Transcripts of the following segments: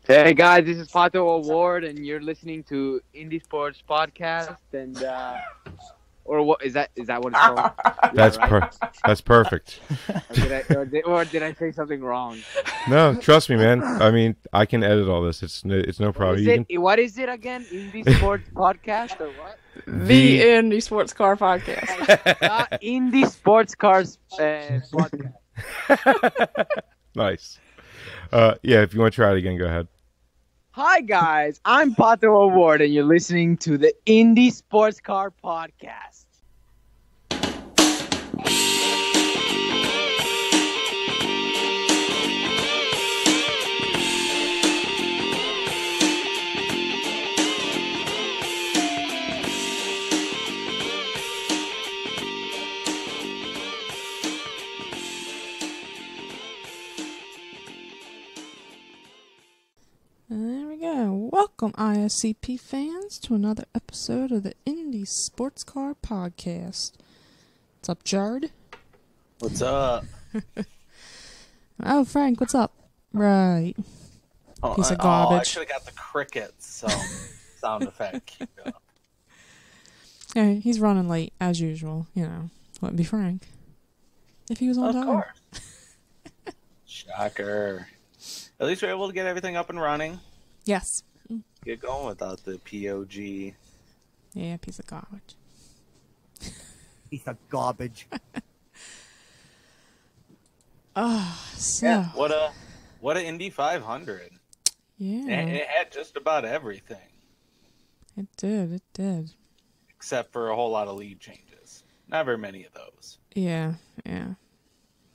Hey guys, this is Pato Award, and you're listening to Indie Sports Podcast. And or what is that? Is that what it's called? Yeah, That's right. that's perfect. Or did I say something wrong? No, trust me, man. I mean, I can edit all this. It's no What problem. is You it? can What is it again? Indie Sports Podcast or what? The the Indie Sports Car Podcast. Indie Sports Cars Podcast. nice. Yeah, if you want to try it again, go ahead. Hi guys, I'm Pato Award, and you're listening to the Indie Sports Car Podcast. There we go. Welcome, ISCP fans, to another episode of the Indie Sports Car Podcast. What's up, Jared? What's up? Oh, Frank, what's up? Right. Piece of I garbage. should have got the crickets sound effect. Yeah, he's running late, as usual. You know, wouldn't be Frank if he was on Of time. course. Shocker. At least we're able to get everything up and running. Yes. Get going without the POG. Yeah, piece of garbage. Piece of garbage. So, Yeah. What a Indy 500. yeah, It had just about everything, it did. except for a whole lot of lead changes. Not very many of those. Yeah.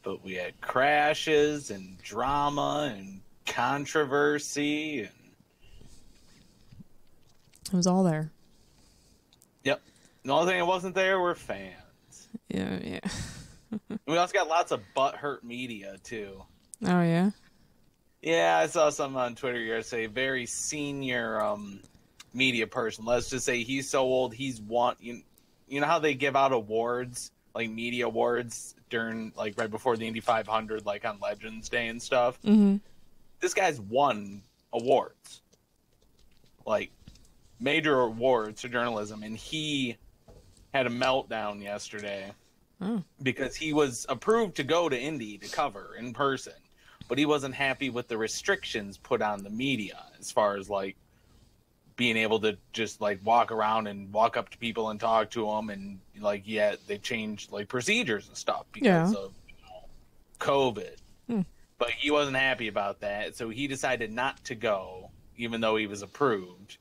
But we had crashes and drama and controversy and It was all there. yep. The only thing that wasn't there were fans. Yeah. We also got lots of butthurt media too. Oh, yeah? Yeah, I saw some on Twitter yesterday. Very senior media person. Let's just say he's so old. He's won. You know how they give out awards, like media awards during, like right before the Indy 500, like on Legends Day and stuff. Mm-hmm. This guy's won awards, like major awards for journalism, and he had a meltdown yesterday Oh. because he was approved to go to Indy to cover in person, but he wasn't happy with the restrictions put on the media as far as like being able to just like walk around and walk up to people and talk to them, and like they changed like procedures and stuff because of COVID. But he wasn't happy about that, so he decided not to go, even though he was approved.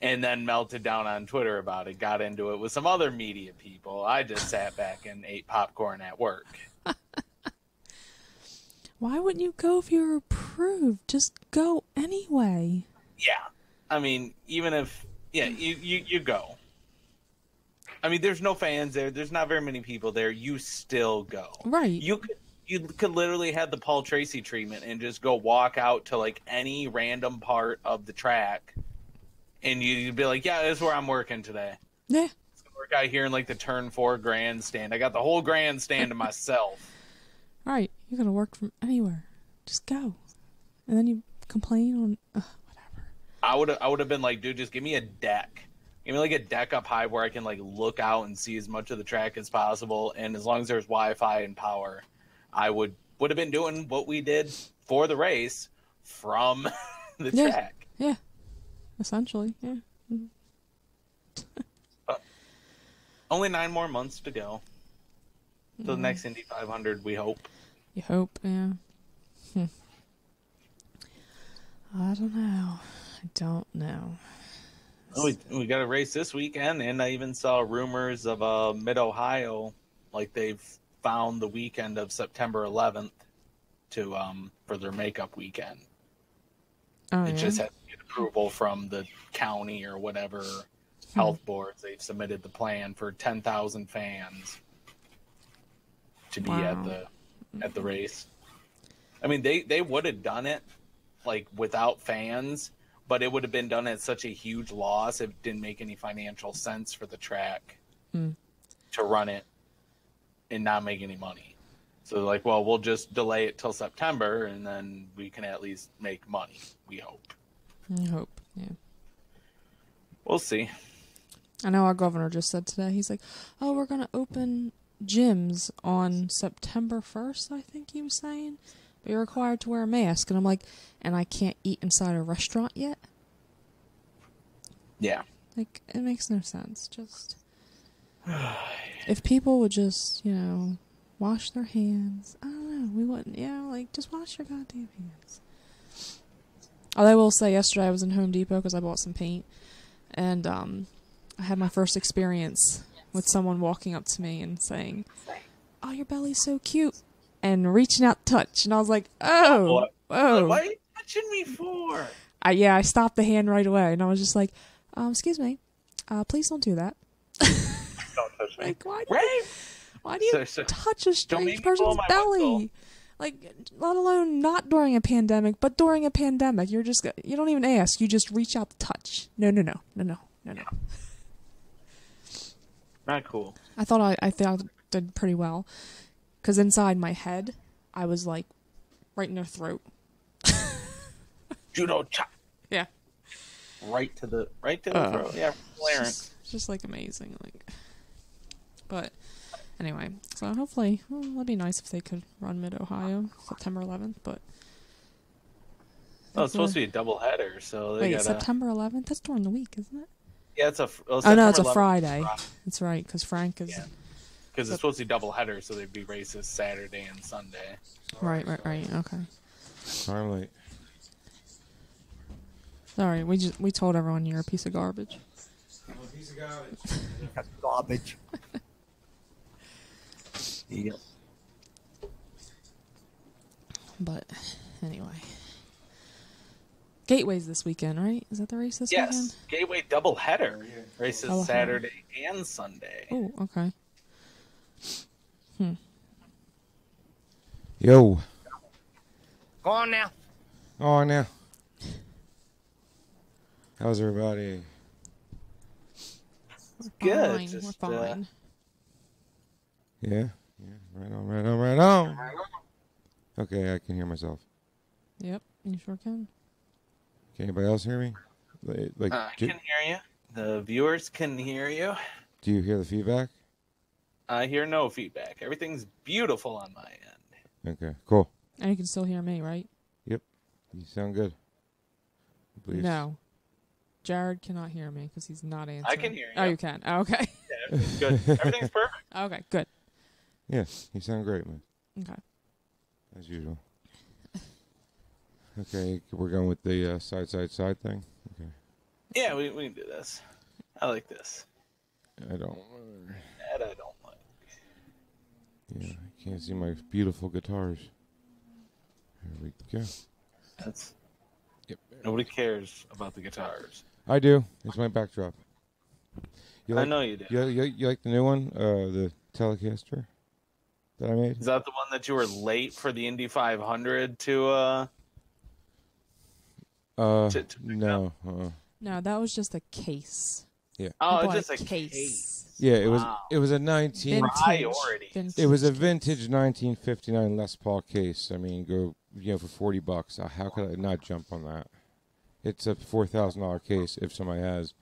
And then melted down on Twitter about it, got into it with some other media people. I just sat back and ate popcorn at work. Why wouldn't you go if you were approved? Just go anyway. Yeah. I mean, even if, you go. I mean, there's no fans there. There's not very many people there. You still go. Right. You could literally have the Paul Tracy treatment and just go walk out to like any random part of the track. And you'd be like, yeah, this is where I'm working today. Yeah. It's gonna work out here in like the turn 4 grandstand. I got the whole grandstand to myself. Right. You're going to work from anywhere. Just go. And then you complain on whatever. I would have been like, dude, just give me a deck. Give me like a deck up high where I can like look out and see as much of the track as possible. And as long as there's Wi-Fi and power, I would have been doing what we did for the race from the track. Yeah. Essentially, yeah. Only 9 more months to go. Till the next Indy 500, we hope. You hope, yeah. I don't know. We got a race this weekend, and I even saw rumors of Mid-Ohio, like they've found the weekend of September 11th to for their makeup weekend. Oh, It yeah? just has to get approval from the county or whatever health boards. They've submitted the plan for 10,000 fans to be Wow. at the race. I mean, they would have done it like without fans, but it would have been done at such a huge loss. It didn't make any financial sense for the track to run it and not make any money. So like, well, we'll just delay it till September, and then we can at least make money. We hope. I hope. Yeah. We'll see. I know our governor just said today. He's like, "Oh, we're gonna open gyms on September 1st." I think he was saying, but you're required to wear a mask. And I'm like, and I can't eat inside a restaurant yet. Yeah. Like, it makes no sense. Just if people would just, wash their hands. I don't know. We wouldn't. Like, just wash your goddamn hands. Although I will say, yesterday I was in Home Depot because I bought some paint, and I had my first experience with someone walking up to me and saying, "Oh, your belly's so cute," and reaching out to touch, and I was like, "Oh, whoa!" What are you touching me for? I stopped the hand right away, and I was just like, "Excuse me, please don't do that." Don't touch me. Like, why do you So- touch a make strange me blow person's my belly? whistle. Like, let alone not during a pandemic, but during a pandemic, you don't even ask. You just reach out to touch. No. Not cool. I thought I did pretty well, because inside my head, I was like, right in their throat. Judo chop. Yeah. Right to the throat. Yeah, larynx. It's just like amazing, like. But anyway, so hopefully, it'd be nice if they could run Mid Ohio September 11th. But Oh, it's supposed to be a double header, so they wait, gotta. September 11th? That's during the week, isn't it? Yeah, it's a. Oh no, it's a September 11th is Friday. That's right, because Frank is. Yeah. Because it's supposed to be double header, so there'd be races Saturday and Sunday. Right. Okay. I'm late. Sorry, we told everyone you're a piece of garbage. I'm a piece of garbage. That's garbage. Yep. But anyway, Gateway's this weekend, right? Is that the race this weekend? Yes, Gateway double header races Double header. Saturday and Sunday. Oh, okay. Yo. Go on now. Oh, now. How's everybody? Good. Fine, Just, we're fine. Yeah. Right on. Okay, I can hear myself. Yep, you sure can. Can anybody else hear me? Like, I can hear you. The viewers can hear you. do you hear the feedback? I hear no feedback. Everything's beautiful on my end. Okay, cool. And you can still hear me, right? You sound good. Please. No. Jared cannot hear me because he's not answering. I can hear you. Oh, you can. Oh, okay. Yeah, everything's good. Everything's perfect. Okay, good. Yeah, you sound great, man. Okay. As usual. Okay, we're going with the side thing. Okay. Yeah, we can do this. I like this. I don't. That I don't like. Yeah, I can't see my beautiful guitars. Here we go. That's Yep. nobody cares about the guitars. I do. It's my backdrop. You I like, know you do. You like the new one, the Telecaster that I made? Is that the one that you were late for the Indy 500 to pick No. No, that was just a case. Yeah. Oh, You it's bought just a case. Yeah, it Wow. was a 19. Vintage. Priority. Vintage. It was a vintage 1959 Les Paul case. I mean, go for $40. How could I not jump on that? It's a $4,000 case if somebody has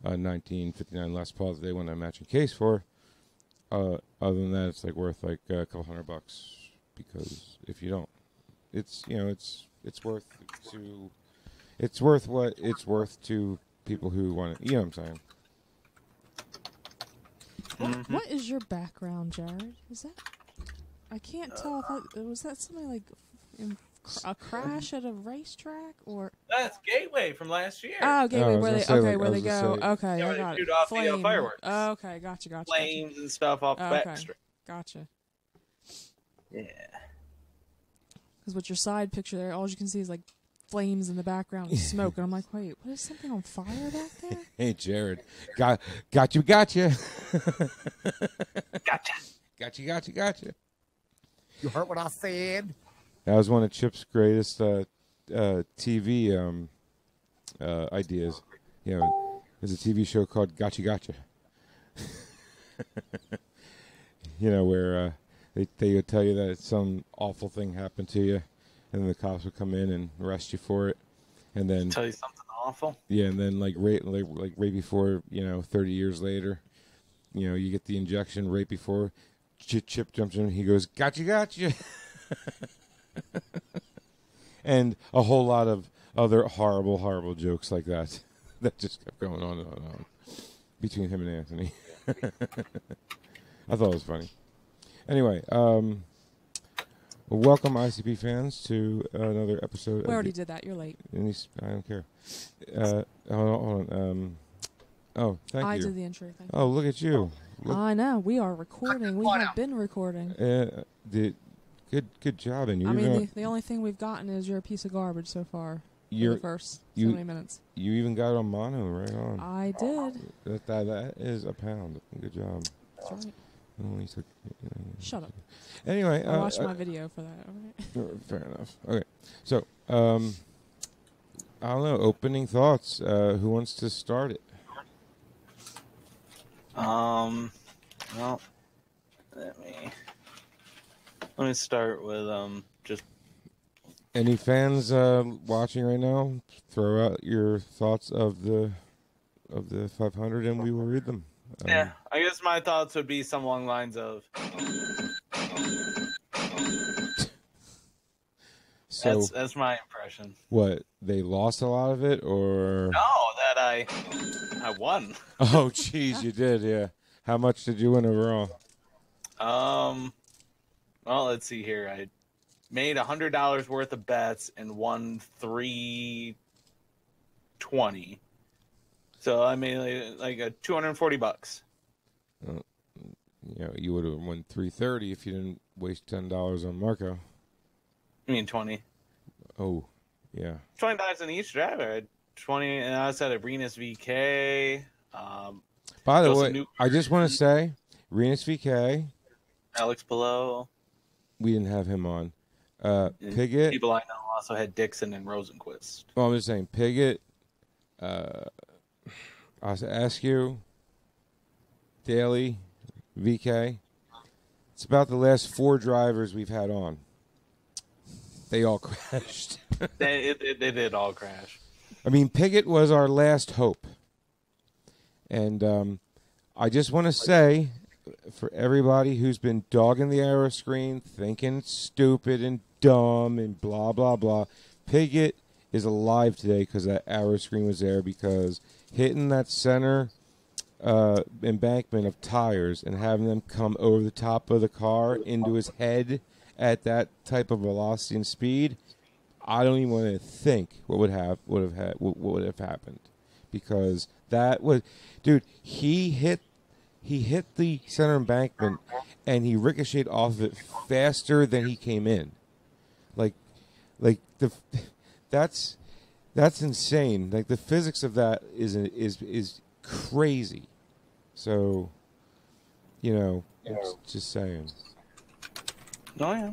a 1959 Les Paul that they want a matching case for. Other than that, it's like worth like a couple $100 because if you don't, it's worth what it's worth to people who want it. You know what I'm saying? What is your background, Jared? Is that? I can't tell if was that something like a crash at a racetrack or? That's Gateway from last year. Oh, okay, Oh, I was where gonna they say, where like, I they was gonna go. say- Okay, Yeah, I where they got shoot it. off the, fireworks. Oh, okay, gotcha. Flames and stuff off the Okay. backstreet. Gotcha. Yeah. Because with your side picture there, all you can see is like flames in the background and smoke, and I'm like, wait, what is something on fire back there? Hey, Jared, got you. Gotcha. Gotcha. You heard what I said? That was one of Chip's greatest TV ideas. You know, there's a TV show called Gotcha. You know, where They would tell you that some awful thing happened to you, and then the cops would come in and arrest you for it, and then Tell you something awful. yeah, and then like right before 30 years later, you get the injection right before Chip jumps in. He goes, "Gotcha." And a whole lot of other horrible jokes like that that just kept going on and on and on between him and Anthony. I thought it was funny. Anyway, welcome ICP fans to another episode. We already did that. You're late. I don't care. Hold on. Oh, thank you. I did the intro thing. Oh, look at you. I know. We are recording. We have been recording. Good job, and I mean, the only thing we've gotten is you're a piece of garbage so far. For the first so many minutes. You even got on mono right on. I did. That is a pound. Good job. That's right. Only took, Shut up. Anyway, I watched my video for that. Okay. Fair enough. Okay, so I don't know. Opening thoughts. Who wants to start it? Well, let me start with just Any fans watching right now? Throw out your thoughts of the 500, and we will read them. yeah. I guess my thoughts would be some along the lines of So that's my impression. what? They lost a lot of it, or No, that I won. oh, jeez, you did, yeah. How much did you win overall? Well, let's see here. I made $100 worth of bets and won $320. So I made like a $240. You would have won $330 if you didn't waste $10 on Marco. I mean 20. Oh, yeah. $20 on each driver. I had 20, and I was at a Renus VK. By the Joseph way, I just want to say, Renus VK, Alex Below. we didn't have him on. Piggott. People I know also had Dixon and Rosenquist. Well, I'm just saying, Piggott, Askew, Daly, VK. It's about the last 4 drivers we've had on. They all crashed. They did all crash. I mean, Piggott was our last hope. And I just want to say, for everybody who's been dogging the arrow screen, thinking it's stupid and dumb and blah, blah, blah, Piggott is alive today because that arrow screen was there, because hitting that center embankment of tires and having them come over the top of the car into his head at that type of velocity and speed, I don't even want to think what would have happened, because that was, dude, he hit the center embankment and he ricocheted off of it faster than he came in. That's insane. Like, the physics of that is crazy. So, just saying. Oh, yeah.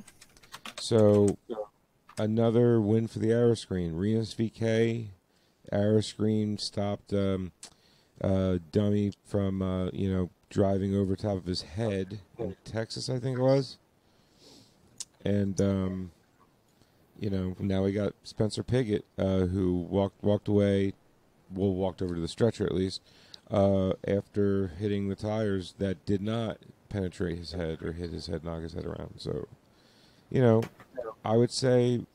So, another win for the arrow screen. Renus VK, arrow screen stopped dummy from driving over top of his head in Texas, I think it was. And now we got Spencer Piggott, who walked away, walked over to the stretcher at least, after hitting the tires that did not penetrate his head or hit his head, knock his head around. So, I would say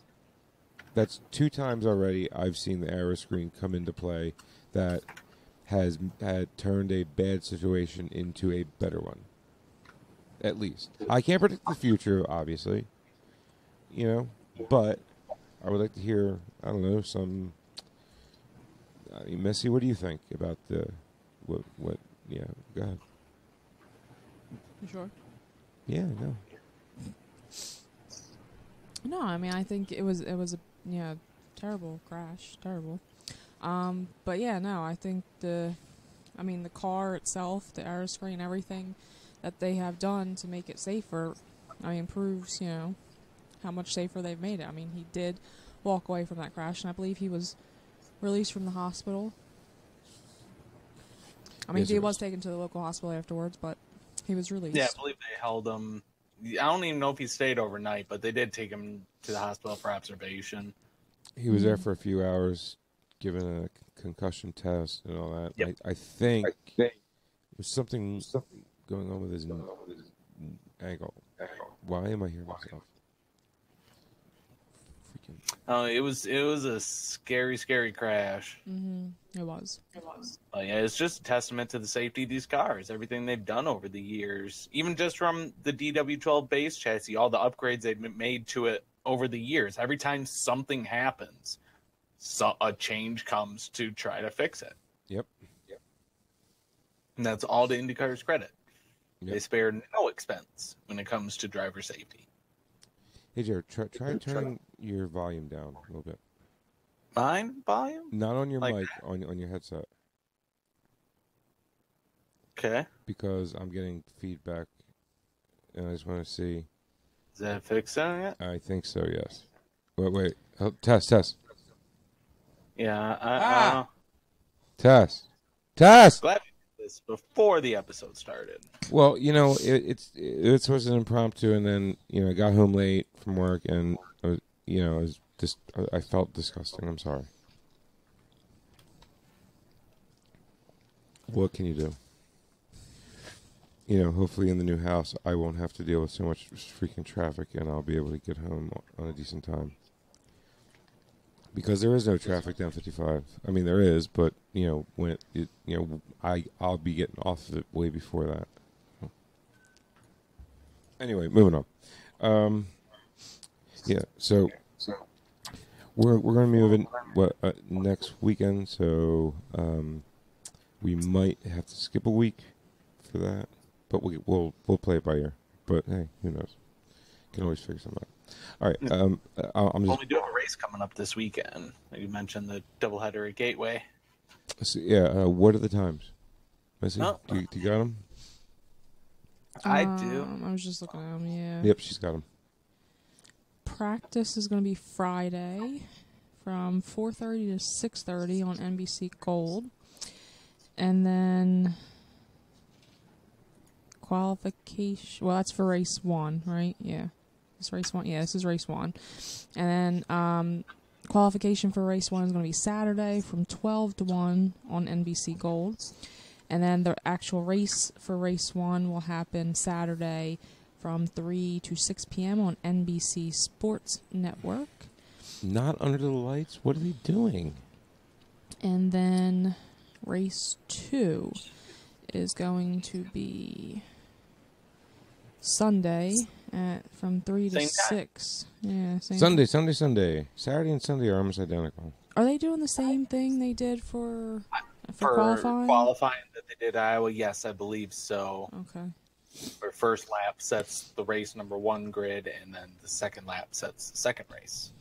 that's 2 times already I've seen the arrow screen come into play that had turned a bad situation into a better one. At least. I can't predict the future, obviously. But I would like to hear, I don't know, some... Missy, what do you think about go ahead. You sure? Yeah, no. No, I mean, I think it was a terrible crash, terrible. But yeah, no, I think the car itself, the arrow screen, everything that they have done to make it safer, proves, how much safer they've made it. I mean, he did walk away from that crash, and I believe he was released from the hospital. He was taken to the local hospital afterwards, but he was released. Yeah, I believe they held him I don't even know if he stayed overnight, but they did take him to the hospital for observation. He was there for a few hours, given a concussion test and all that. Yep. I think there was something going on with his ankle. Why am I hearing myself? Freaking. It was a scary crash. Mm-hmm. It was. But yeah, it's just a testament to the safety of these cars, everything they've done over the years, even just from the DW12 base chassis, all the upgrades they've made to it over the years. Every time something happens, a change comes to try to fix it. Yep. And that's all to IndyCar's credit. Yep. They spare no expense when it comes to driver safety. Hey, Jared, try turning your volume down a little bit. Mine volume? Not on your Like- mic, on your headset. Okay. Because I'm getting feedback, and I just want to see. Is that fixing it? I think so, yes. Wait. Oh, test. Yeah, Test. glad we did this before the episode started. Well, it was an impromptu, and then I got home late from work, and it was just I felt disgusting. I'm sorry. What can you do? Hopefully in the new house, I won't have to deal with so much freaking traffic, and I'll be able to get home on a decent time. Because there is no traffic down 55. I mean, there is, but when I'll be getting off of it way before that. Anyway, moving on. So we're going to be moving next weekend, so we might have to skip a week for that, but we'll play it by ear. But hey, who knows? Can always figure something out. All right, I'm just. We do have a race coming up this weekend. You mentioned the doubleheader at Gateway. So, what are the times? Missy, Oh. do you got them? I do. I was just looking at them, yeah. Yep, she's got them. Practice is going to be Friday from 4:30 to 6:30 on NBC Gold. And then qualification, well, that's for race 1, right? Yeah. This race 1. Yeah, this is race 1. And then qualification for race 1 is going to be Saturday from 12 to 1 on NBC Gold. And then the actual race for race 1 will happen Saturday from 3 to 6 p.m. on NBC Sports Network. Not under the lights? What are they doing? And then race 2 is going to be Sunday from 3 to Same time. 6. Yeah, same. Sunday. Saturday and Sunday are almost identical. Are they doing the same thing they did for For qualifying? that they did Iowa, yes, I believe so. Okay. Where first lap sets the race number 1 grid, and then the second lap sets the second race.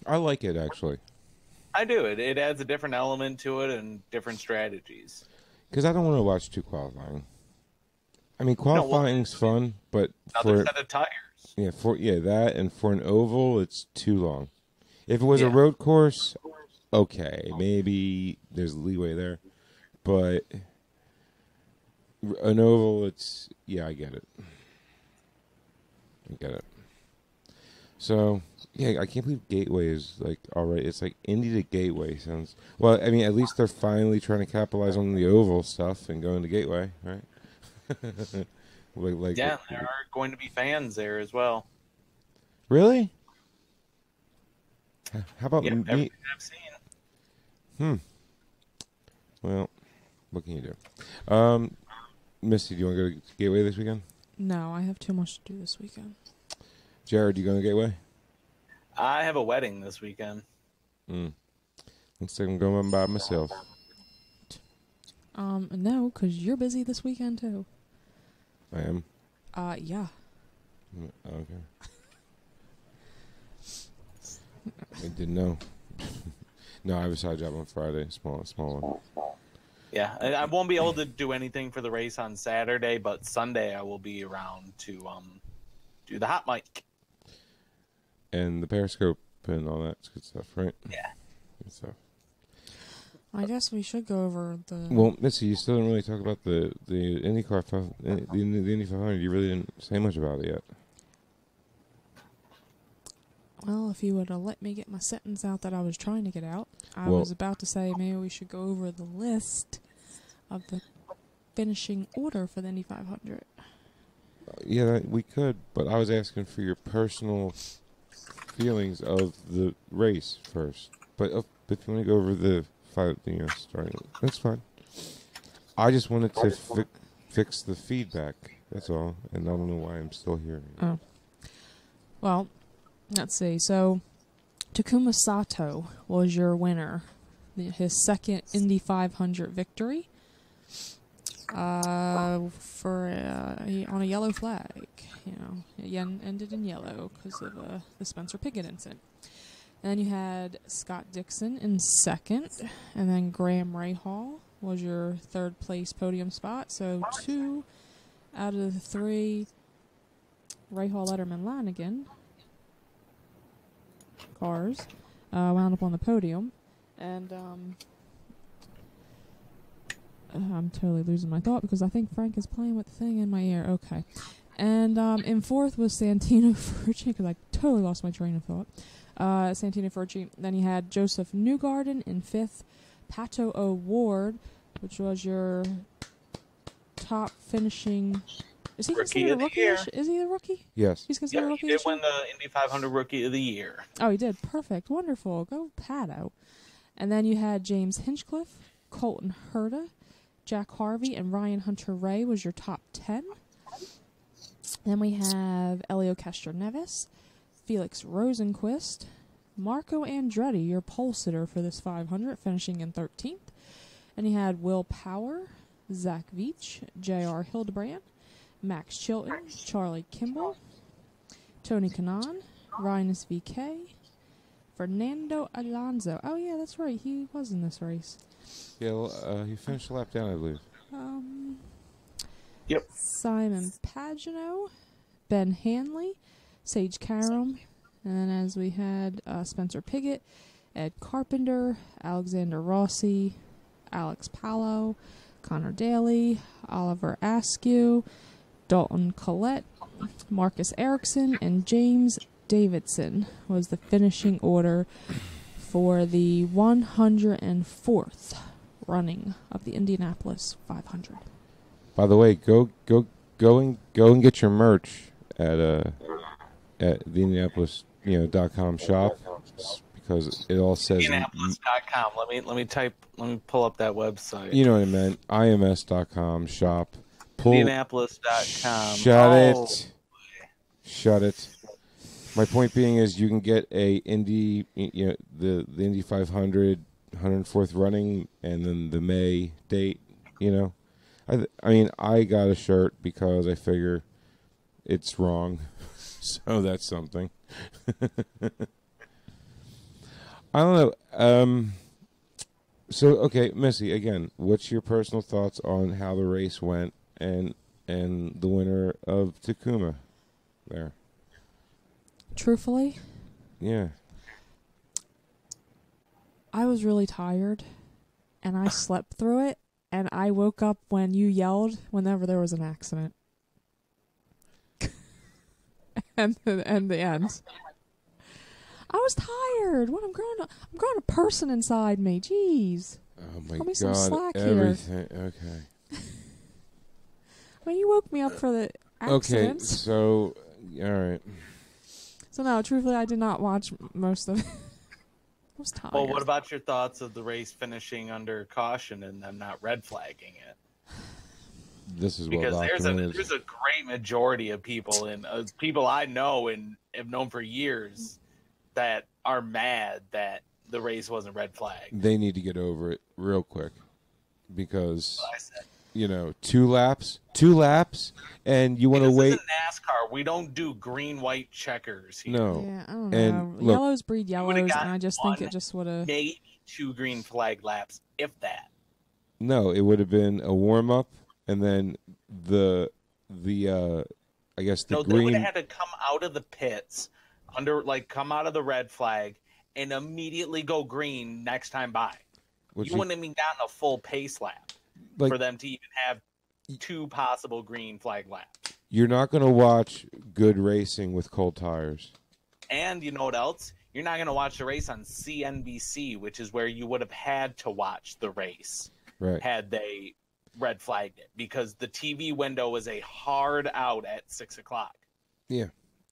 I like it, actually. I do. It adds a different element to it and different strategies. Because I don't want to watch 2 qualifying. I mean, qualifying's fun, but Another set of tires. that, and for an oval, it's too long. If it was a Yeah. road course, okay, maybe there's leeway there. But an oval, I get it. So, I can't believe Gateway is, all right. It's like Indy to Gateway sounds... Well, I mean, at least they're finally trying to capitalize on the oval stuff and going to Gateway, right? Yeah, there are going to be fans there as well. Really? How about Yeah, me? everything I've seen. Well, what can you do? Misty, do you want to go to Gateway this weekend? No, I have too much to do this weekend. Jared, you going to Gateway? I have a wedding this weekend. Looks like I'm going by myself. No, because you're busy this weekend too. I am. Yeah. Okay. I didn't know. No, I have a side job on Friday. Small one. Yeah, I won't be able to do anything for the race on Saturday, but Sunday I will be around to do the hot mic. And the Periscope and all that good stuff, right? Yeah. Good stuff. I guess we should go over the. Well, Missy, you still didn't really talk about the IndyCar, the Indy 500. You really didn't say much about it yet. Well, if you would have let me get my sentence out that I was trying to get out, I Well- was about to say maybe we should go over the list of the finishing order for the Indy 500. Yeah, we could, but I was asking for your personal feelings of the race first. But if you want to go over the starting, that's fine. I just wanted to fix the feedback. That's all, and I don't know why I'm still here. Oh. Well, let's see. So, Takuma Sato was your winner. His second Indy 500 victory. On a yellow flag. You know, again, ended in yellow because of the Spencer Pigot incident. And then you had Scott Dixon in second, and then Graham Rahal was your third place podium spot. So 2 out of the 3 Rahal, Letterman, Lanigan cars wound up on the podium. And I'm totally losing my thought because I think Frank is playing with the thing in my ear. Okay. And in fourth was Santino Ferrucci, because I totally lost my train of thought. Santino Ferrucci. Then you had Joseph Newgarden in fifth. Pato O'Ward, which was your top finishing. Is he Rookie considered of a the rookie? year. Is he a rookie? Yes. He's considered a Yeah, rookie. he did this year? win the Indy 500 Rookie of the Year. Oh, he did. Perfect. Wonderful. Go Pato. And then you had James Hinchcliffe, Colton Herta, Jack Harvey, and Ryan Hunter-Ray was your top 10. Then we have Elio Castroneves, Felix Rosenquist, Marco Andretti, your pole sitter for this 500, finishing in 13th. And you had Will Power, Zach Veach, J.R. Hildebrand, Max Chilton, Charlie Kimball, Tony Kanaan, Rhinus VK, Fernando Alonso. Oh, yeah, that's right. He was in this race. Yeah, well, he finished a lap down, I believe. Yep. Simon Pagano, Ben Hanley, Sage Karam, and then as we had Spencer Pigot, Ed Carpenter, Alexander Rossi, Alex Palou, Connor Daly, Oliver Askew, Dalton Collette, Marcus Erickson, and James Davidson was the finishing order for the 104th running of the Indianapolis 500. By the way, go and get your merch at the Indianapolis .com shop, because it all says Indianapolis.com. Let me pull up that website. You know what I meant. IMS.com shop. Indianapolis.com. Shut it. My point being is you can get a Indy, the Indy 500, 104th running, and then the May date. I mean, I got a shirt because I figure it's wrong, so that's something. I don't know. So okay, Missy, again, what's your personal thoughts on how the race went and the winner of Takuma there? Truthfully, Yeah. I was really tired, and I slept through it, and I woke up when you yelled whenever there was an accident. and the end. I was tired. What I'm growing a person inside me. Jeez. Oh my Cut me some God! slack here. Everything. Okay. I mean, you woke me up for the Okay. accidents. So, all right. So no, truthfully, I did not watch most of it. I was tired. Well, what about your thoughts of the race finishing under caution and them not red flagging it? This is what Because documented. there's a great majority of people, and people I know and have known for years, that are mad that the race wasn't red flagged. They need to get over it real quick, because I said, 2 laps, and you want to this wait. isn't NASCAR. We don't do green-white checkers here. No. Yeah, I don't And know. look- Yellows breed yellows, and gotten I just think one it just would have. Maybe 2 green flag laps, if that. No, it would have been a warm up, and then the I guess the No, they would green. have had to come out of the pits, come out of the red flag, and immediately go green next time by. You wouldn't have even gotten a full pace lap for them to even have 2 possible green flag laps. You're not going to watch good racing with cold tires. And you know what else? You're not going to watch the race on CNBC, which is where you would have had to watch the race had they red flagged it, because the TV window was a hard out at 6 o'clock. Yeah.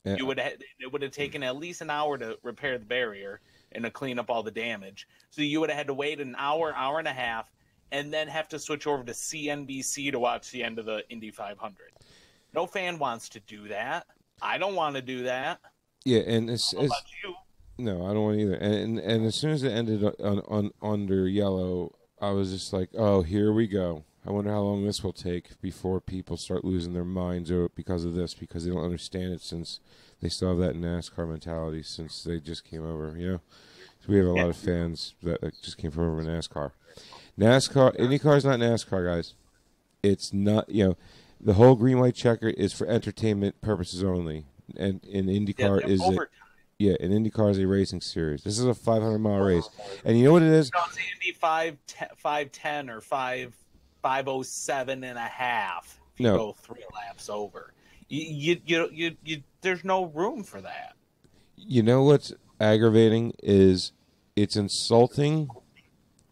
It would have taken at least an hour to repair the barrier and to clean up all the damage. So you would have had to wait an hour, hour and a half, and then have to switch over to CNBC to watch the end of the Indy 500. No fan wants to do that. I don't want to do that. Yeah, and How about you? No, I don't want either. And as soon as it ended on under yellow, I was just like, oh, here we go. I wonder how long this will take before people start losing their minds because of this, because they don't understand it, since they still have that NASCAR mentality since they just came over, you know? So we have a lot of fans that just came from over NASCAR. IndyCar is not NASCAR, guys. It's not, you know, the whole green, white checker is for entertainment purposes only. And in IndyCar an IndyCar is a racing series. This is a 500-mile race. And you know what it is? No, it's Indy 510 or 507 and a half. If you go 3 laps over. You there's no room for that. You know what's aggravating is it's insulting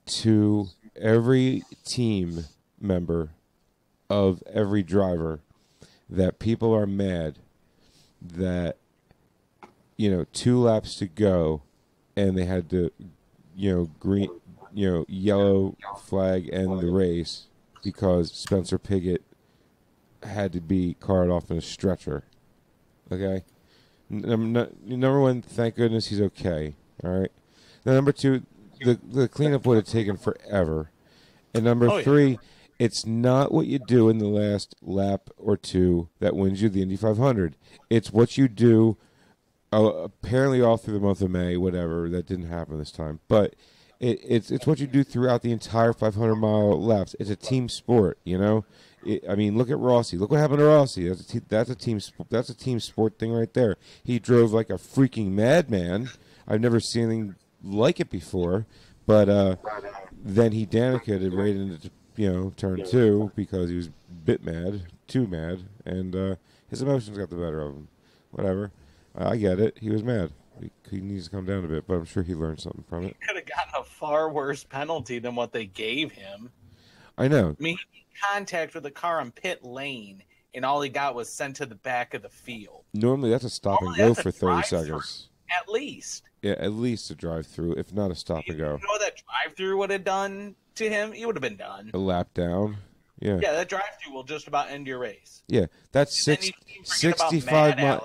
to every team member of every driver that people are mad that, you know, 2 laps to go and they had to, you know, yellow flag end the race because Spencer Pigot had to be carted off in a stretcher. Okay? Number one, thank goodness he's okay. All right? Now, number 2, the cleanup would have taken forever. And number 3, it's not what you do in the last lap or 2 that wins you the Indy 500. It's what you do apparently all through the month of May, whatever. That didn't happen this time. But it's what you do throughout the entire 500-mile laps. It's a team sport, you know? I mean, look at Rossi. Look what happened to Rossi. That's a team sport thing right there. He drove like a freaking madman. I've never seen anything like it before. But then he Danicated right into, you know, turn 2 because he was too mad, and his emotions got the better of him. Whatever. I get it. He was mad. He needs to come down a bit, but I'm sure he learned something from it. He could have gotten a far worse penalty than what they gave him. I know. I mean, he made contact with the car on pit lane, and all he got was sent to the back of the field. Normally, that's a stop and go for 30 seconds. At least. Yeah, at least a drive-through, if not a stop and go. You know what that drive-through would have done to him? He would have been done. A lap down. Yeah. Yeah, that drive-through will just about end your race. Yeah, that's 65 miles.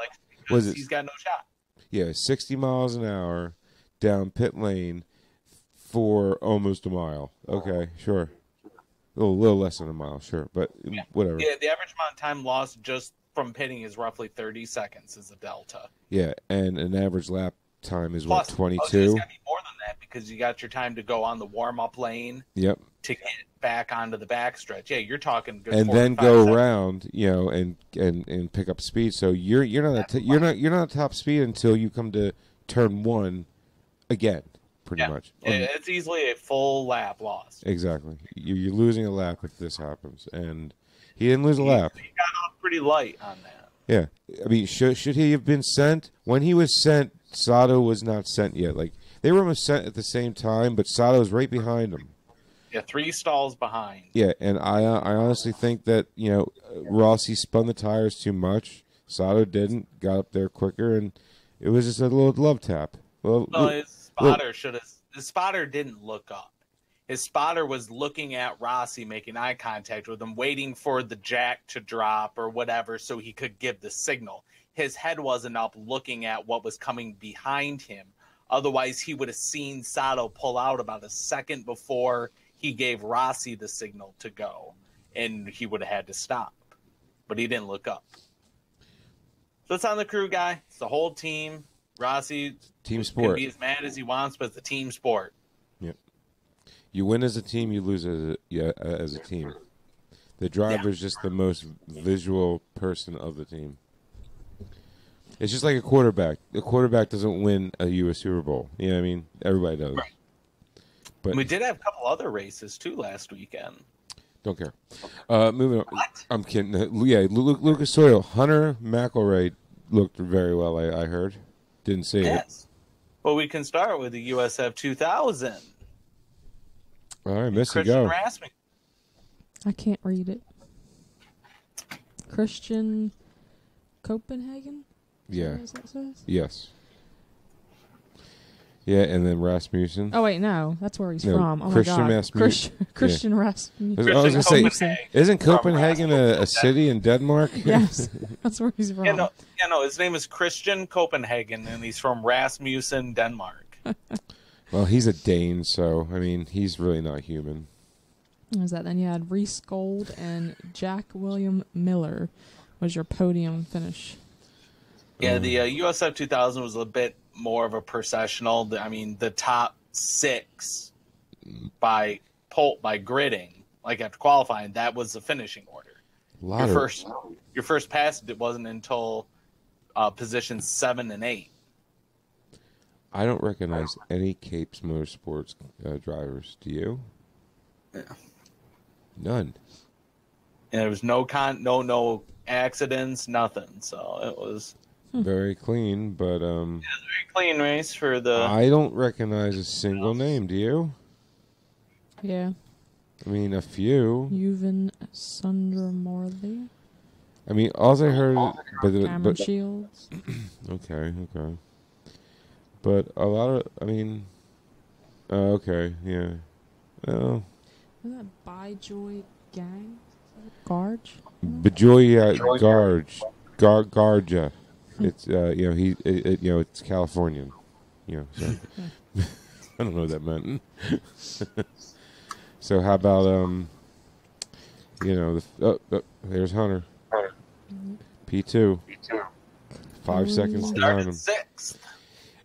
Was it? He's got no shot. Yeah, 60 miles an hour down pit lane for almost a mile. Okay, sure. A little less than a mile, sure, but whatever. Yeah, the average amount of time lost just from pitting is roughly 30 seconds is the delta. Yeah, and an average lap time is Plus, what, 22? It's got to be more than that because you got your time to go on the warm-up lane. Yep. To get back onto the backstretch. Yeah, you're talking good. And then go around, you know, and pick up speed. So you're not at top speed until you come to turn 1 again, pretty much. It's easily a full lap loss. Exactly. You're losing a lap if this happens, and he didn't lose a lap. He got off pretty light on that. Yeah, I mean, should he have been sent? When he was sent, Sato was not sent yet. Like, they were almost sent at the same time, but Sato's right behind him. Yeah, 3 stalls behind. Yeah, and I honestly think that, you know, Rossi spun the tires too much. Sato didn't, got up there quicker, and it was just a little love tap. His spotter didn't look up. His spotter was looking at Rossi, making eye contact with him, waiting for the jack to drop or whatever so he could give the signal. His head wasn't up looking at what was coming behind him. Otherwise, he would have seen Sato pull out about a second before he gave Rossi the signal to go, and he would have had to stop. But he didn't look up. So it's on the crew guy. It's the whole team. Rossi team sport. Can be as mad as he wants, but it's a team sport. Yep. You win as a team, you lose as a team. The driver's just the most visual person of the team. It's just like a quarterback. The quarterback doesn't win a U.S. Super Bowl. You know what I mean? Everybody does. Right. But We did have a couple other races too last weekend. don't care. Moving on. What? I'm kidding. Yeah, Lucas Oil. Hunter McElroy looked very well, I heard. Didn't see it. Yes. Well, we can start with the USF 2000. All right, Missy, Christian go. Rasmussen. I can't read it. Christian Copenhagen? Yeah. Is that what it says? Yes. Yeah, and then Rasmussen. Oh wait, no, that's where he's No, from. Oh Christian my God, Rasmussen. Christian Rasmussen. I was gonna say, Copenhagen. isn't From Copenhagen a Rasmussen. city in Denmark? Yes, that's where he's from. Yeah, no. His name is Christian Copenhagen, and he's from Rasmussen, Denmark. Well, he's a Dane, so I mean, he's really not human. What was that? Then you had Reese Gold and Jack William Miller was your podium finish. Yeah, the USF 2000 was a bit more of a processional. I mean, the top 6 by gridding, like after qualifying, that was the finishing order. A lot of Your first pass, it wasn't until positions 7 and 8. I don't recognize any Capes Motorsports drivers. Do you? Yeah. None. And there was no accidents, nothing. So it was Very clean, but a very clean race for the. I don't recognize a single name. Do you? Yeah, I mean, a few. Yuvan Sundermorley, I mean, all I heard, Cameron but Shields. okay. But a lot of, I mean, okay, yeah. Oh, Was that Byjoy Gang? Garge? Bejoya Garja. It's it's Californian. So I don't know what that meant. So how about there's Hunter. P2. 5 seconds behind him. Started 6th.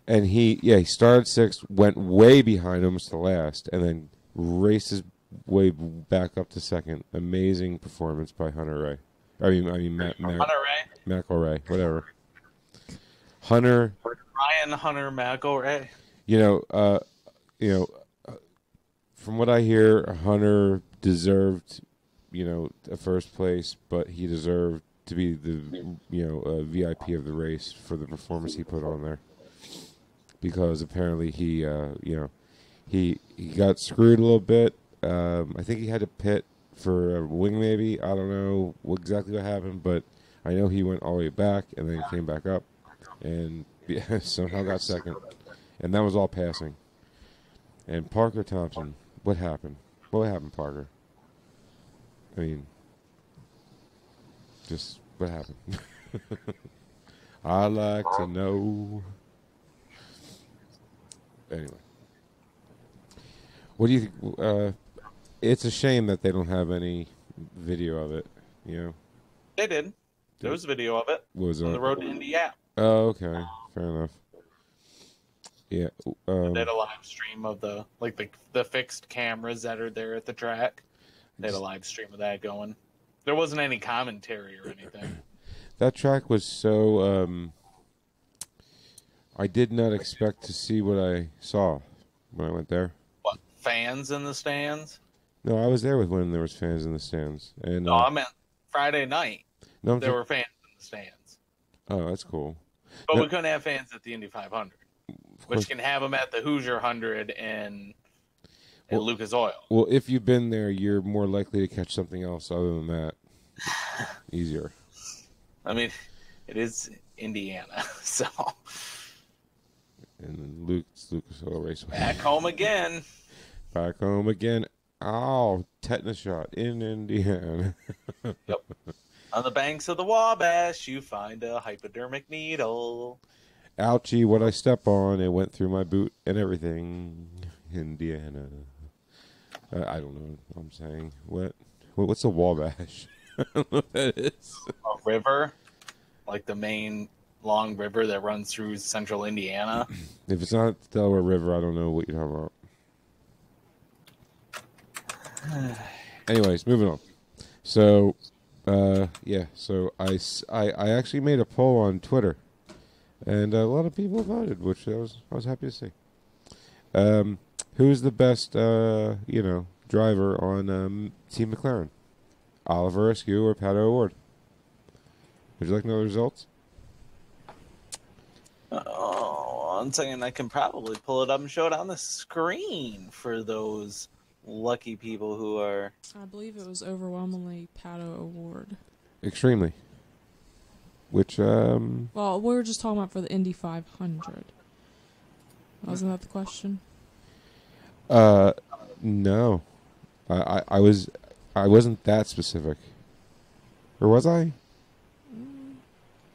And he started 6th, went way behind him to last, and then raced his way back up to 2nd. Amazing performance by Hunter Ray. I mean, Hunter Ray. McElray, whatever. Hunter, Ryan Hunter McElray. from what I hear, Hunter deserved, a first place, but he deserved to be the, VIP of the race for the performance he put on there. Because apparently he got screwed a little bit. I think he had to pit for a wing, maybe. I don't know exactly what happened, but I know he went all the way back and then came back up and somehow got 2nd. And that was all passing. And Parker Thompson, what happened? What happened, Parker? I mean, just what happened? I'd like to know. Anyway, what do you think? It's a shame that they don't have any video of it. They did. There was a video of it Was on the road to Indiana. Oh, okay, fair enough. Yeah, They had a live stream of the fixed cameras that are there at the track. They had a live stream of that going. There wasn't any commentary or anything. that track was so. I did not expect to see what I saw when I went there. What, fans in the stands? No, I was there when there was fans in the stands, and No, I meant Friday night. no, There were fans in the stands. oh, that's cool. But No. we couldn't have fans at the Indy 500. course. Which can have them at the Hoosier 100 and Well- Lucas Oil. Well, if you've been there, you're more likely to catch something else other than that. Easier. I mean, it is Indiana, so And then Lucas Oil Raceway. back home again. Back home again. Oh, tetanus shot in Indiana. On the banks of the Wabash, you find a hypodermic needle. Ouchie, what I step on, it went through my boot and everything. Indiana. I don't know what I'm saying. What's a Wabash? I don't know what that is. A river, like the main long river that runs through central Indiana. If it's not the Delaware River, I don't know what you're talking about. Anyways, moving on. So, so I actually made a poll on Twitter, and a lot of people voted, which I was happy to see. Who's the best, driver on Team McLaren? Oliver Askew or Pato O'Ward? Would you like to know the results? Oh, one second. I can probably pull it up and show it on the screen for those lucky people who are. I believe it was overwhelmingly Pato O'Ward. Extremely. Which, Well, we were just talking about for the Indy 500. Wasn't that the question? No. I wasn't that specific. Or was I?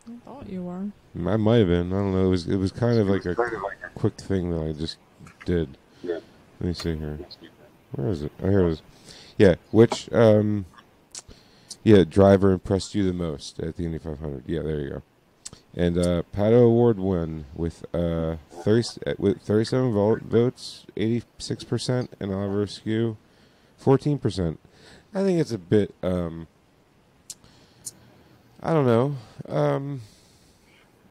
I thought you were. I might have been. I don't know. It was kind of like a quick thing that I just did. Let me see here. Where is it? Oh, here it is. Yeah. Which driver impressed you the most at the Indy 500? Yeah, there you go. And Pato O'Ward won with 37 votes, 86%, and Oliver Askew 14%. I think it's a bit. I don't know.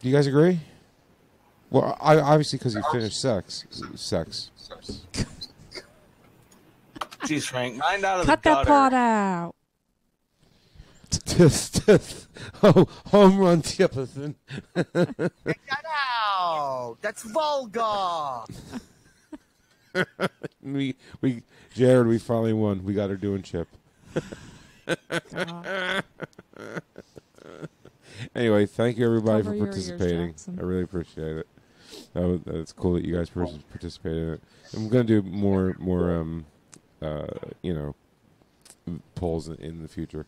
Do you guys agree? Well, obviously because he finished sex. Jeez, Frank, mind out of Cut the that gutter. part out. Home run, Jefferson. Take that out. That's vulgar. Jared, we finally won. We got her doing Chip. God. Anyway, thank you everybody Cover for your ears, participating. Jackson. I really appreciate it. That's cool that you guys participated in it. I'm gonna do more polls in the future.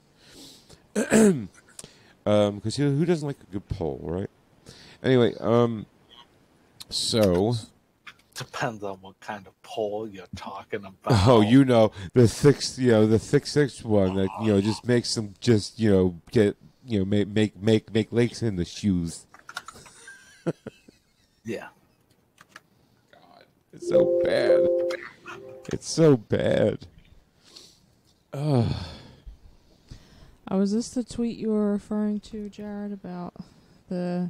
Because who doesn't like a good poll, right? Anyway, so Depends on what kind of poll you're talking about. the thick six one that just makes them just get make lakes in the shoes. Yeah. God, it's so bad. It's so bad. Was this the tweet you were referring to, Jared, about the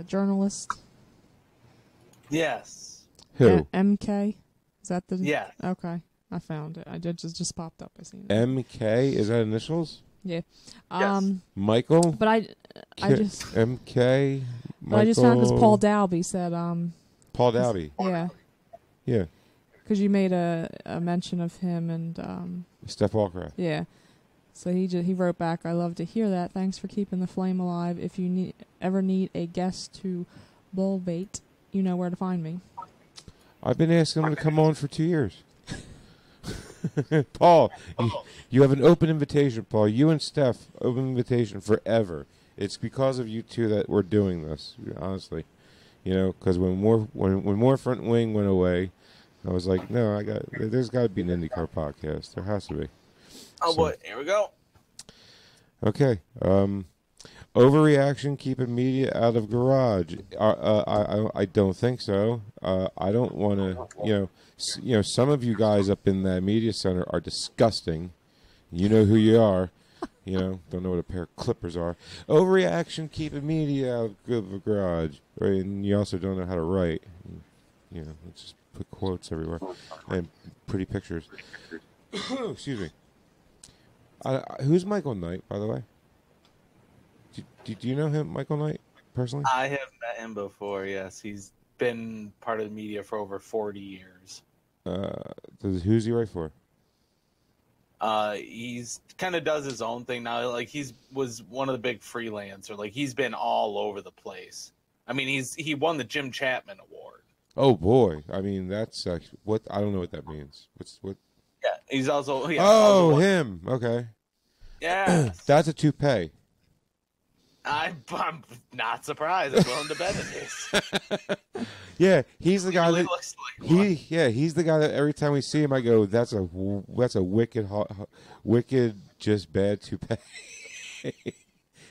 journalist? Yes. Who? MK? Is that the? Yes. Okay, I found it. I just popped up. I seen it. MK? Is that initials? Yeah. Yes. Michael? But I just MK? but I just found because Michael- Paul Dalby said Paul Dowdy. yeah, Yeah. because you made a mention of him and Steph Walker. yeah. So he wrote back, "I love to hear that. Thanks for keeping the flame alive. If you ever need a guest to bull bait, you know where to find me." I've been asking him to come on for 2 years. Paul, you have an open invitation, Paul. You and Steph, open invitation forever. It's because of you two that we're doing this, honestly. Because when more Front Wing went away, I was like, no, there's got to be an IndyCar podcast. There has to be. Oh, So- boy. Here we go. Okay. Overreaction, keeping media out of garage. I don't think so. I don't want to. Some of you guys up in that media center are disgusting. You know who you are. Don't know what a pair of clippers are. Overreaction, keeping media out of the garage. Right, and you also don't know how to write. Let's just put quotes everywhere and pretty pictures. Excuse me. Who's Michael Knight, by the way? Do you know him, Michael Knight, personally? I have met him before, yes. He's been part of the media for over 40 years. Who's he write for? He's kind of does his own thing now. Like, was one of the big freelancer. Like, he's been all over the place. I mean, he won the Jim Chapman Award. Oh, boy. I mean, that's what I don't know what that means. What? Yeah, he's also. Yeah, Oh, also him. Okay. yeah. That's a toupee. I'm not surprised. I'm willing to bet it is. Yeah, he's the guy Really that looks like one. he's the guy that every time we see him, I go, that's a wicked, just bad toupee.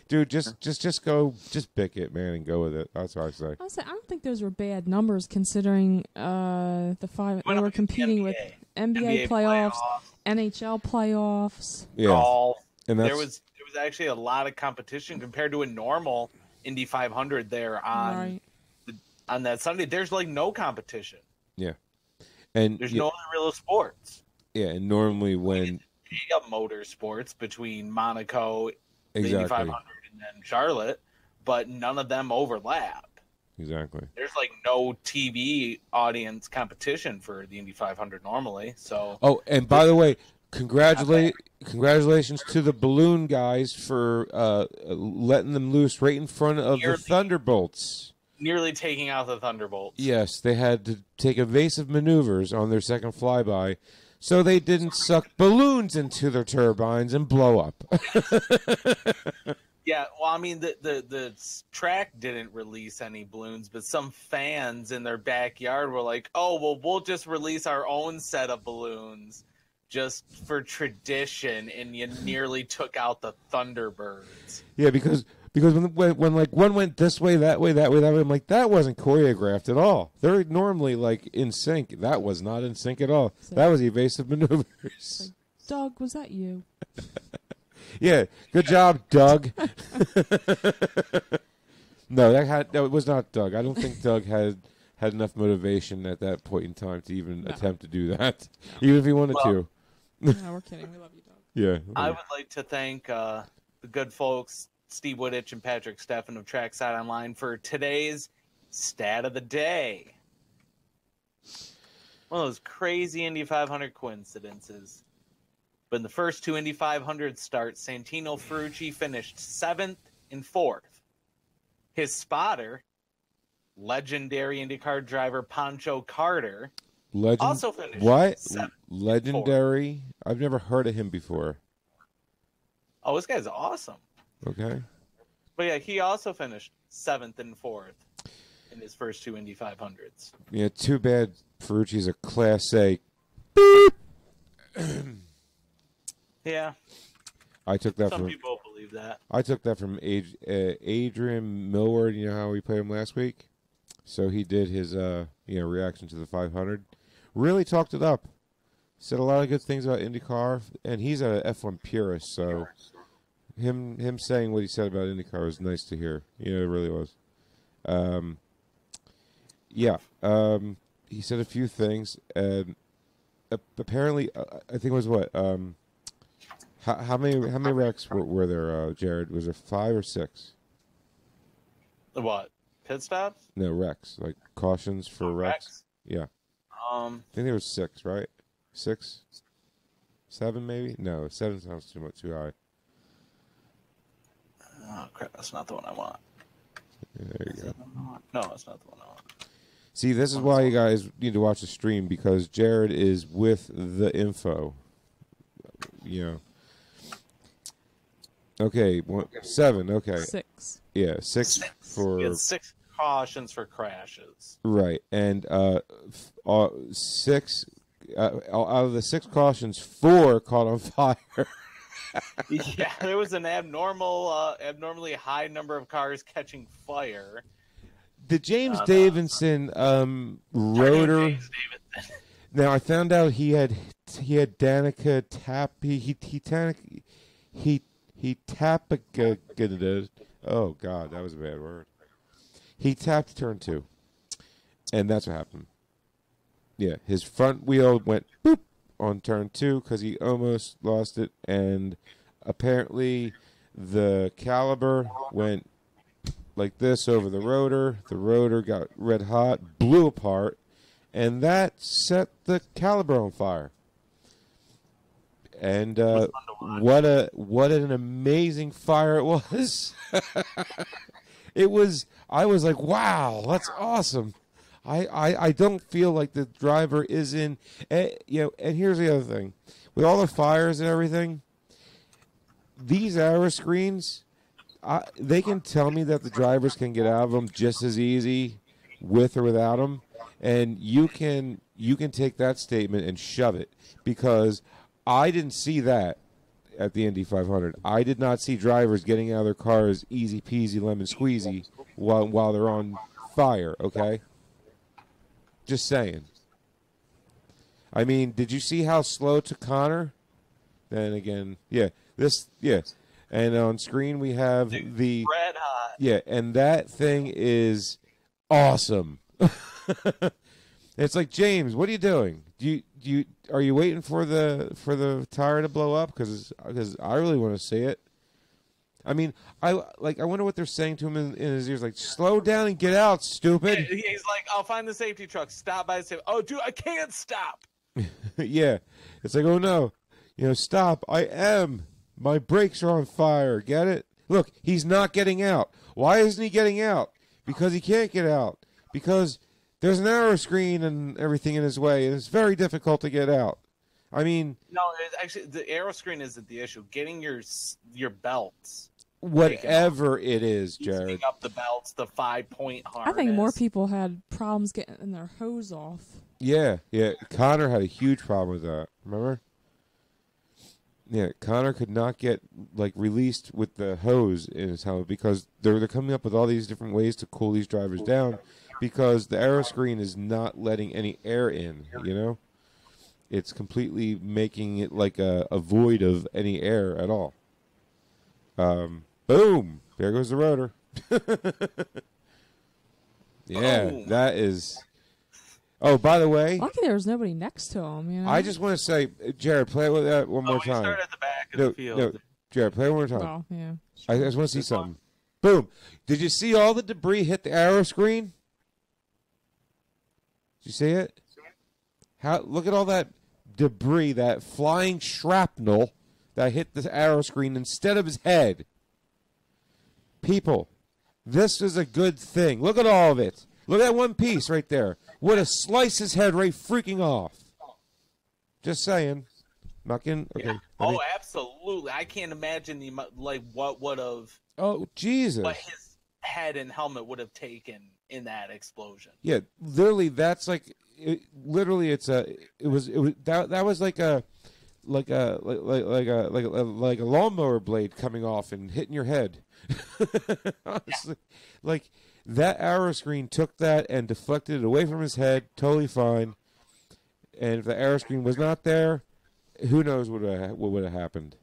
Dude, just go, just pick it, man, and go with it. That's what I say. I don't think those were bad numbers considering the five Went they up were against competing with NBA playoffs, NHL playoffs. Yeah, golf. and that's There was actually a lot of competition compared to a normal Indy 500 there on Right. on that Sunday. There's like no competition. Yeah, and There's no other real sports. yeah, and normally when Motorsports between Monaco, the Indy exactly, 500, and then Charlotte, but none of them overlap. exactly. There's like no TV audience competition for the Indy 500 normally. So Oh, and by the way, congratulations to the balloon guys for letting them loose right in front of the Thunderbolts. nearly taking out the Thunderbolts. Yes, they had to take evasive maneuvers on their second flyby, so they didn't suck balloons into their turbines and blow up. Yeah, well, I mean, the track didn't release any balloons, but some fans in their backyard were like, "Oh, well, we'll just release our own set of balloons just for tradition," and you nearly took out the Thunderbirds. Yeah, because when like one went this way, that way, that way, that way, I'm like, that wasn't choreographed at all. They're normally like in sync. That was not in sync at all. That was evasive maneuvers. Doug, was that you? Yeah, good job, Doug. No, that was not Doug. I don't think Doug had enough motivation at that point in time to even attempt to do that, even if he wanted to. No, we're kidding. We love you, Doug. Yeah. I would like to thank the good folks, Steve Wittich and Patrick Steffen of Trackside Online, for today's stat of the day. One of those crazy Indy 500 coincidences. But in the first two Indy 500 starts, Santino Ferrucci finished 7th and 4th. His spotter, legendary IndyCar driver Pancho Carter, also finished what? 7th. Legendary? I've never heard of him before. Oh, this guy's awesome. Okay. But yeah, he also finished 7th and 4th in his first two Indy 500s. Yeah, too bad Ferrucci's a Class A. Yeah. I took that Some from people believe that. I took that from Adrian Millward. You know how we played him last week? So he did his reaction to the 500. Really talked it up. Said a lot of good things about IndyCar, and he's a F1 purist. So him saying what he said about IndyCar was nice to hear. You know, it really was. He said a few things, and apparently, I think it was what. How many wrecks were there, Jared? Was there 5 or 6? What? Pit stops? No, wrecks. Like cautions for wrecks. Yeah. I think there was 6, right? 6? 7 maybe? No, 7 sounds too high. Oh crap! That's not the one I want. There you go. No, that's not the one I want. See, this is why you guys need to watch the stream, because Jared is with the info. You know. Okay, 7. Okay. 6. Yeah, 6 for. We had 6 cautions for crashes. Right, and 6 out of the 6 cautions, 4 caught on fire. Yeah, there was an abnormally high number of cars catching fire. The James Davidson rotor. James Davidson. Now I found out he had Danica tap. He tapped. Oh God, that was a bad word. He tapped turn 2, and that's what happened. Yeah, his front wheel went boop on turn 2 because he almost lost it, and apparently the caliber went like this over the rotor. The rotor got red hot, blew apart, and that set the caliber on fire. And what an amazing fire it was! It was. I was like, wow, that's awesome. I don't feel like the driver is in. And here's the other thing, with all the fires and everything, these arrow screens, they can tell me that the drivers can get out of them just as easy with or without them, and you can take that statement and shove it, because I didn't see that at the Indy 500. I did not see drivers getting out of their cars easy peasy lemon squeezy while they're on fire. Okay, just saying. I mean, did you see how slow to Connor? Then again, and on screen we have the red hot. Yeah, and that thing is awesome. It's like, James, what are you doing? Are you waiting for the tire to blow up? Because I really want to see it. I mean, I wonder what they're saying to him in his ears, like, slow down and get out, stupid. He's like, I'll find the safety truck. Stop by the safety. Oh, dude, I can't stop. Yeah, it's like, oh no, stop. My brakes are on fire. Get it? Look, he's not getting out. Why isn't he getting out? Because he can't get out. Because there's an arrow screen and everything in his way, and it's very difficult to get out. I mean, no, actually, the arrow screen isn't the issue. Getting your belts, whatever it is, Jared. loosening up the belts, the 5-point harness. I think more people had problems getting their hose off. Yeah. Connor had a huge problem with that. Remember? Yeah, Connor could not get released with the hose in his helmet because they're coming up with all these different ways to cool these drivers down because the arrow screen is not letting any air in. It's completely making it like a void of any air at all. Boom! There goes the rotor. Yeah, Boom. that is. Oh, by the way, Lucky there was nobody next to him. I just want to say, Jared, play it with that one more We time. start at the back of the field. No, Jared, play it one more time. Well, yeah. I just want to see something. Boom! Did you see all the debris hit the arrow screen? Did you see it? Look at all that debris, that flying shrapnel that hit the arrow screen instead of his head. People, this is a good thing. Look at all of it. Look at that one piece right there. Would have sliced his head right freaking off. Just saying. Not kidding. Okay. Yeah. Oh, absolutely. I can't imagine what would have. Oh, Jesus. What his head and helmet would have taken in that explosion. Yeah, literally, that's like. Literally, that was like a lawnmower blade coming off and hitting your head. Honestly, like that arrow screen took that and deflected it away from his head, totally fine. And if the arrow screen was not there, who knows what would have happened?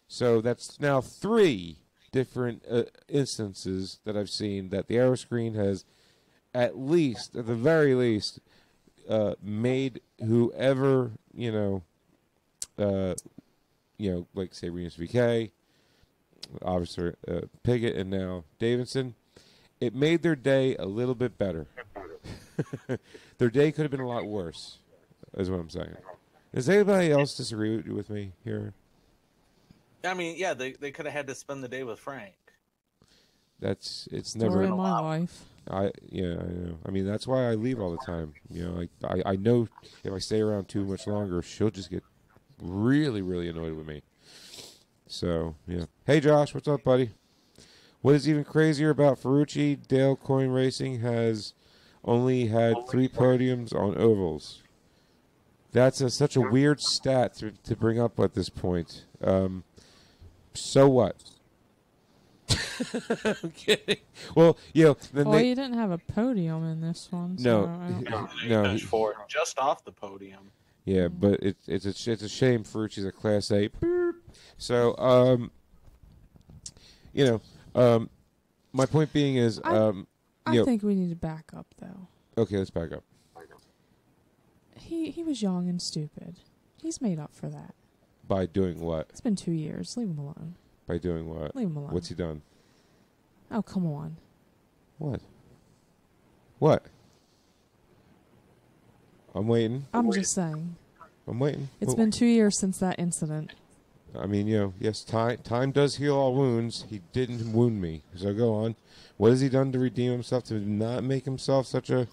So that's now 3 different instances that I've seen that the arrow screen has, at the very least, made whoever like say Renus VK, Officer Piggott, and now Davidson, it made their day a little bit better. Their day could have been a lot worse, is what I'm saying. Does anybody else disagree with me here? I mean, yeah, they could have had to spend the day with Frank. It's Story never. of my life. I know. I mean, that's why I leave all the time. I know if I stay around too much longer, she'll just get really, really annoyed with me. So, yeah. Hey, Josh, what's up, buddy? What is even crazier about Ferrucci, Dale Coyne Racing has only had 3 podiums on ovals. That's such a weird stat to bring up at this point. So what? I'm kidding. Well, you didn't have a podium in this one. So no. Just off the podium. Yeah, but it's a shame Ferrucci's a Class A. So, my point being is, I think we need to back up, though. Okay, let's back up. He was young and stupid. He's made up for that. By doing what? It's been 2 years. Leave him alone. By doing what? Leave him alone. What's he done? Oh, come on. What? What? I'm waiting. I'm just saying. I'm waiting. It's been 2 years since that incident. I mean, yes, time does heal all wounds. He didn't wound me. So go on. What has he done to redeem himself, to not make himself such a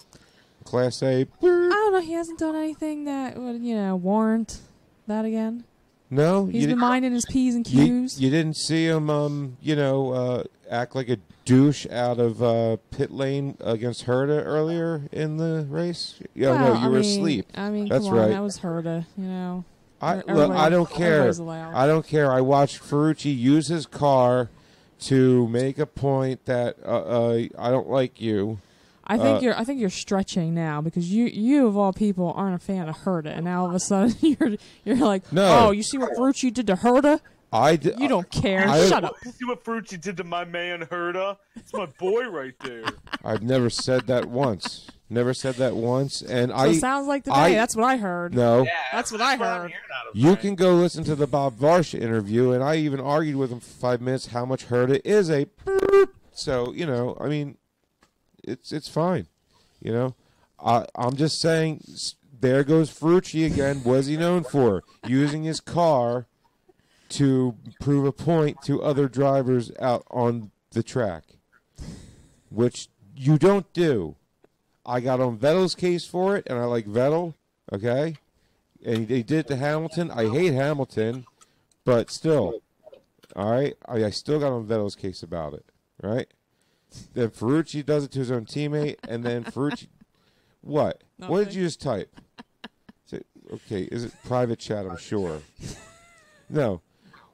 Class A? I don't know. He hasn't done anything that would, warrant that again. No? He's been minding his P's and Q's. You didn't see him, act like a douche out of pit lane against Herta earlier in the race? No, you were asleep. I mean, that's come on, right. That was Herta, I don't care. I don't care. I watched Ferrucci use his car to make a point that I don't like you. I think you're stretching now because you of all people aren't a fan of Herta, and now all of a sudden you're like, no. Oh, you see what Ferrucci did to Herta? You don't care. Shut up. You see what Ferrucci did to my man Herta? It's my boy right there. I've never said that once. Never said that once. And So it sounds like today. That's what I heard. No. Yeah, That's what I I'm heard. hearing out of You Frank. can go listen to the Bob Varsha interview, and I even argued with him for 5 minutes how much hurt it is a burp. So, you know, I mean, it's fine. You know, I'm just saying, there goes Ferrucci again. What is he known for? Using his car to prove a point to other drivers out on the track, which you don't do. I got on Vettel's case for it, and I like Vettel, okay? And he did it to Hamilton. I hate Hamilton, but still, all right? I still got on Vettel's case about it, right? Then Ferrucci does it to his own teammate, and then Ferrucci... What? What did you just type? Okay, is it private chat, I'm sure. No.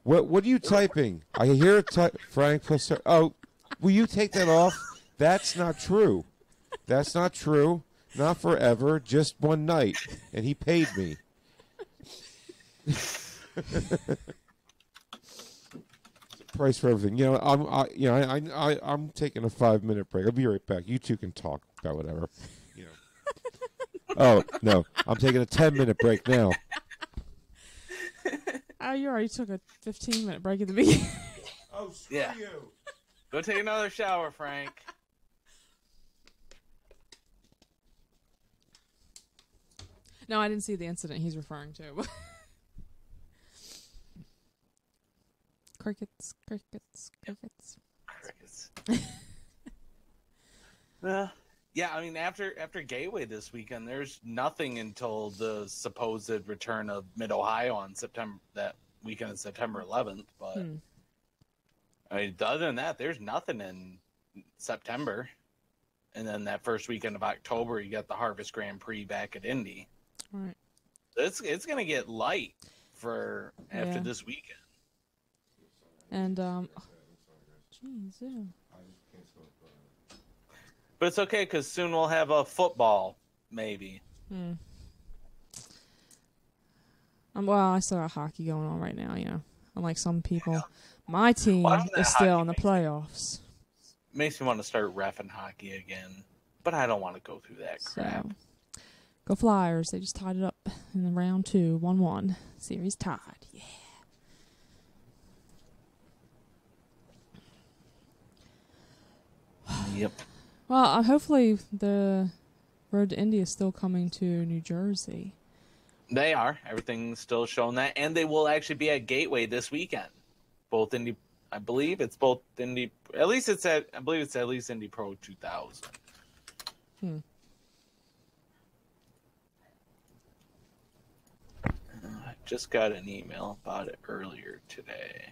What are you typing? I hear it type... Frank plus... Oh, will you take that off? That's not true. That's not true. Not forever. Just one night. And he paid me. Price for everything. You know, I'm taking a 5-minute break. I'll be right back. You two can talk about whatever. You know. Oh no, I'm taking a 10-minute break now. Oh, you already took a 15-minute break at the beginning. Oh, screw Yeah. you. Go take another shower, Frank. No, I didn't see the incident he's referring to. Crickets. Crickets. Yeah, I mean, after Gateway this weekend, there's nothing until the supposed return of Mid Ohio on that weekend of September 11th. But I mean, other than that, there's nothing in September. And then that first weekend of October, you got the Harvest Grand Prix back at Indy. Right. It's gonna get light for after Yeah. this weekend. And jeez, yeah. But it's okay because soon we'll have a football, maybe. Well, I still got hockey going on right now. You know, unlike some people, my team Well, that is still hockey in the playoffs. Makes me want to start reffing hockey again, but I don't want to go through that crap. So, go Flyers! They just tied it up in the round 2, 1-1. Series tied. Yeah. Yep. Well, hopefully the Road to Indy is still coming to New Jersey. They are. Everything's still showing that, and they will actually be at Gateway this weekend. Both Indy, I believe it's both Indy. At least it's at. I believe it's at least Indy Pro 2000. I just got an email about it earlier today.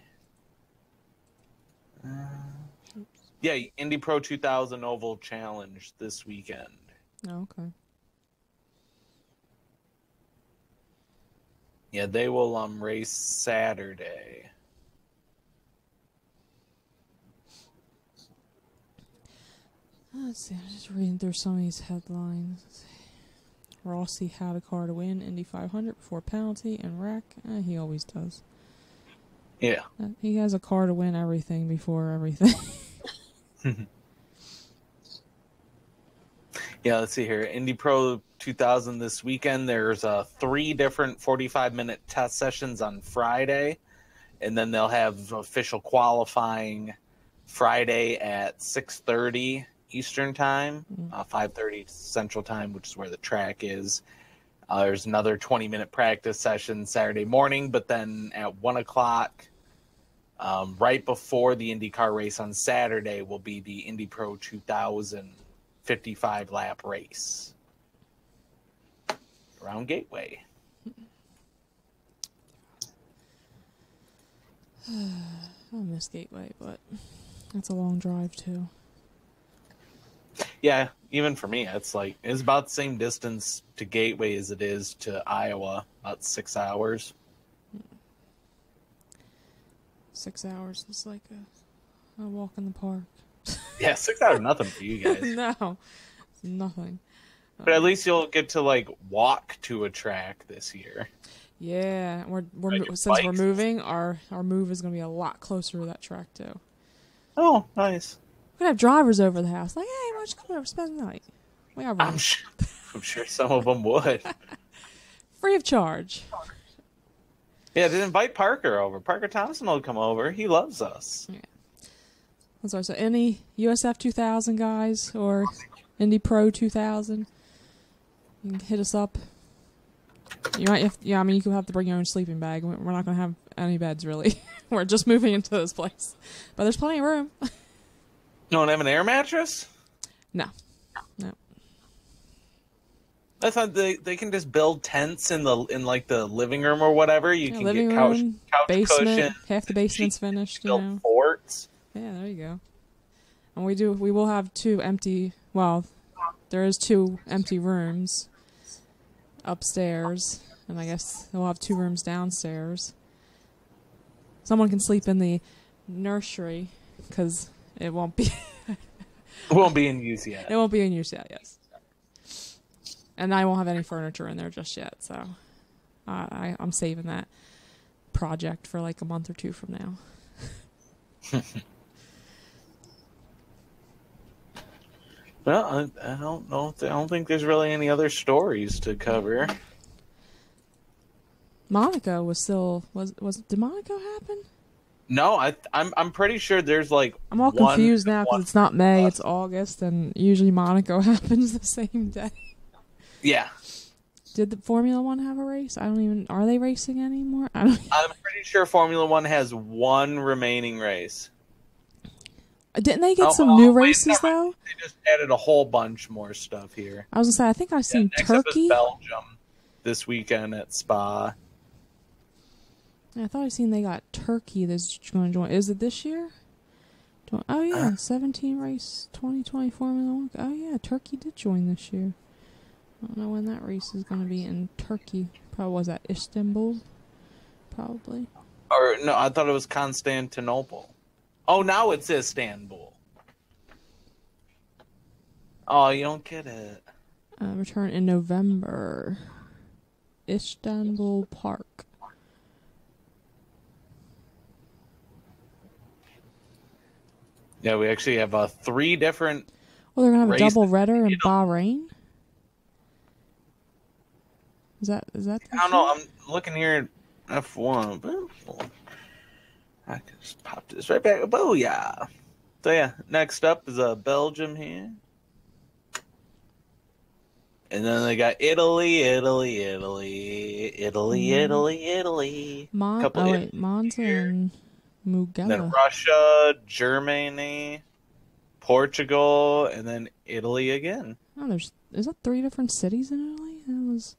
Yeah, Indy Pro 2000 Oval Challenge this weekend. Oh, okay. Yeah, they will race Saturday. Let's see. I'm just reading through some of these headlines. Rossi had a car to win Indy 500 before penalty and wreck. He always does. Yeah. He has a car to win everything before everything. Yeah, let's see here. Indy Pro 2000 this weekend. There's 3 different 45-minute test sessions on Friday, and then they'll have official qualifying Friday at 6:30 Eastern Time, 5:30 Central Time, which is where the track is. There's another 20-minute practice session Saturday morning, but then at 1 o'clock, right before the IndyCar race on Saturday, will be the Indy Pro 2000 55-lap race around Gateway. I miss Gateway, but that's a long drive too. Yeah, even for me, it's about the same distance to Gateway as it is to Iowa, about 6 hours. 6 hours is like a walk in the park. Yeah, 6 hours nothing for you guys. No, it's nothing. But at least you'll get to walk to a track this year. Yeah, Ride your since we're bikes. moving, our move is going to be a lot closer to that track too. Oh, nice. We're going to have drivers over the house. Like, hey, why don't you come over spend the night? We have I'm rooms. sure, I'm sure some of them would. Free of charge. Yeah, they invite Parker over. Parker Thompson will come over. He loves us. That's right. So any USF 2000 guys or Indy Pro 2000, you can hit us up. You might have, I mean, you could have to bring your own sleeping bag. We're not going to have any beds, really. We're just moving into this place. But there's plenty of room. You don't have an air mattress? No. No. I thought they can just build tents in the living room or whatever. You can Living get couch room, basement, cushions. half the basement's finished, you know. Build forts. Yeah, there you go. And we will have 2 empty, well, there is 2 empty rooms upstairs, and I guess we'll have 2 rooms downstairs. Someone can sleep in the nursery, because it won't be... It won't be in use yet. It won't be in use yet, yes. And I won't have any furniture in there just yet, so I'm saving that project for like a month or 2 from now. Well, I don't know. I don't think there's really any other stories to cover. Monaco was still did Monaco happen? No, I'm pretty sure there's like. I'm all confused now because it's not May, it's August, and usually Monaco happens the same day. Yeah. Did the Formula One have a race? Are they racing anymore? I'm pretty sure Formula One has 1 remaining race. Didn't they get some new races though? They just added a whole bunch more stuff here. I was gonna say I think I've seen Next up Turkey. is Belgium this weekend at Spa. I thought I seen they got Turkey that's going to join. Is it this year? Oh yeah, 17 race 2020 Formula One. Oh yeah, Turkey did join this year. I don't know when that race is going to be in Turkey. Probably was that Istanbul? Probably. Or no, I thought it was Constantinople. Oh, now it's Istanbul. Oh, you don't get it. Return in November. Istanbul Park. Yeah, we actually have 3 different. Well, they're gonna have a races. double redder in Bahrain. Is that? I don't know. I'm looking here at F1. I can just pop this right back. Booyah! So yeah, next up is Belgium here. And then they got Italy. Monza and Mugello. Then Russia, Germany, Portugal, and then Italy again. Oh, is that 3 different cities in Italy? That was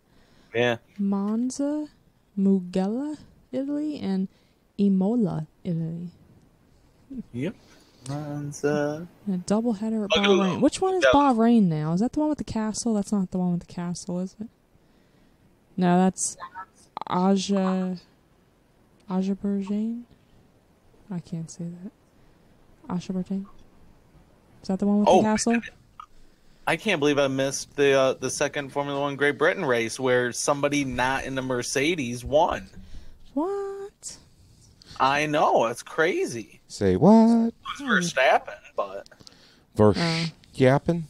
Yeah. Monza, Mugello, Italy, and Imola, Italy. Yep. Monza. And a double header at Look at Bahrain. those. Which one is Bahrain now? Is that the one with the castle? That's not the one with the castle, is it? No, that's Azerbaijan. I can't say that. Azerbaijan. Is that the one with the castle? I can't believe I missed the second Formula One Great Britain race where somebody not in the Mercedes won. What? I know, it's crazy. Say what? It was Verstappen, but Verstappen?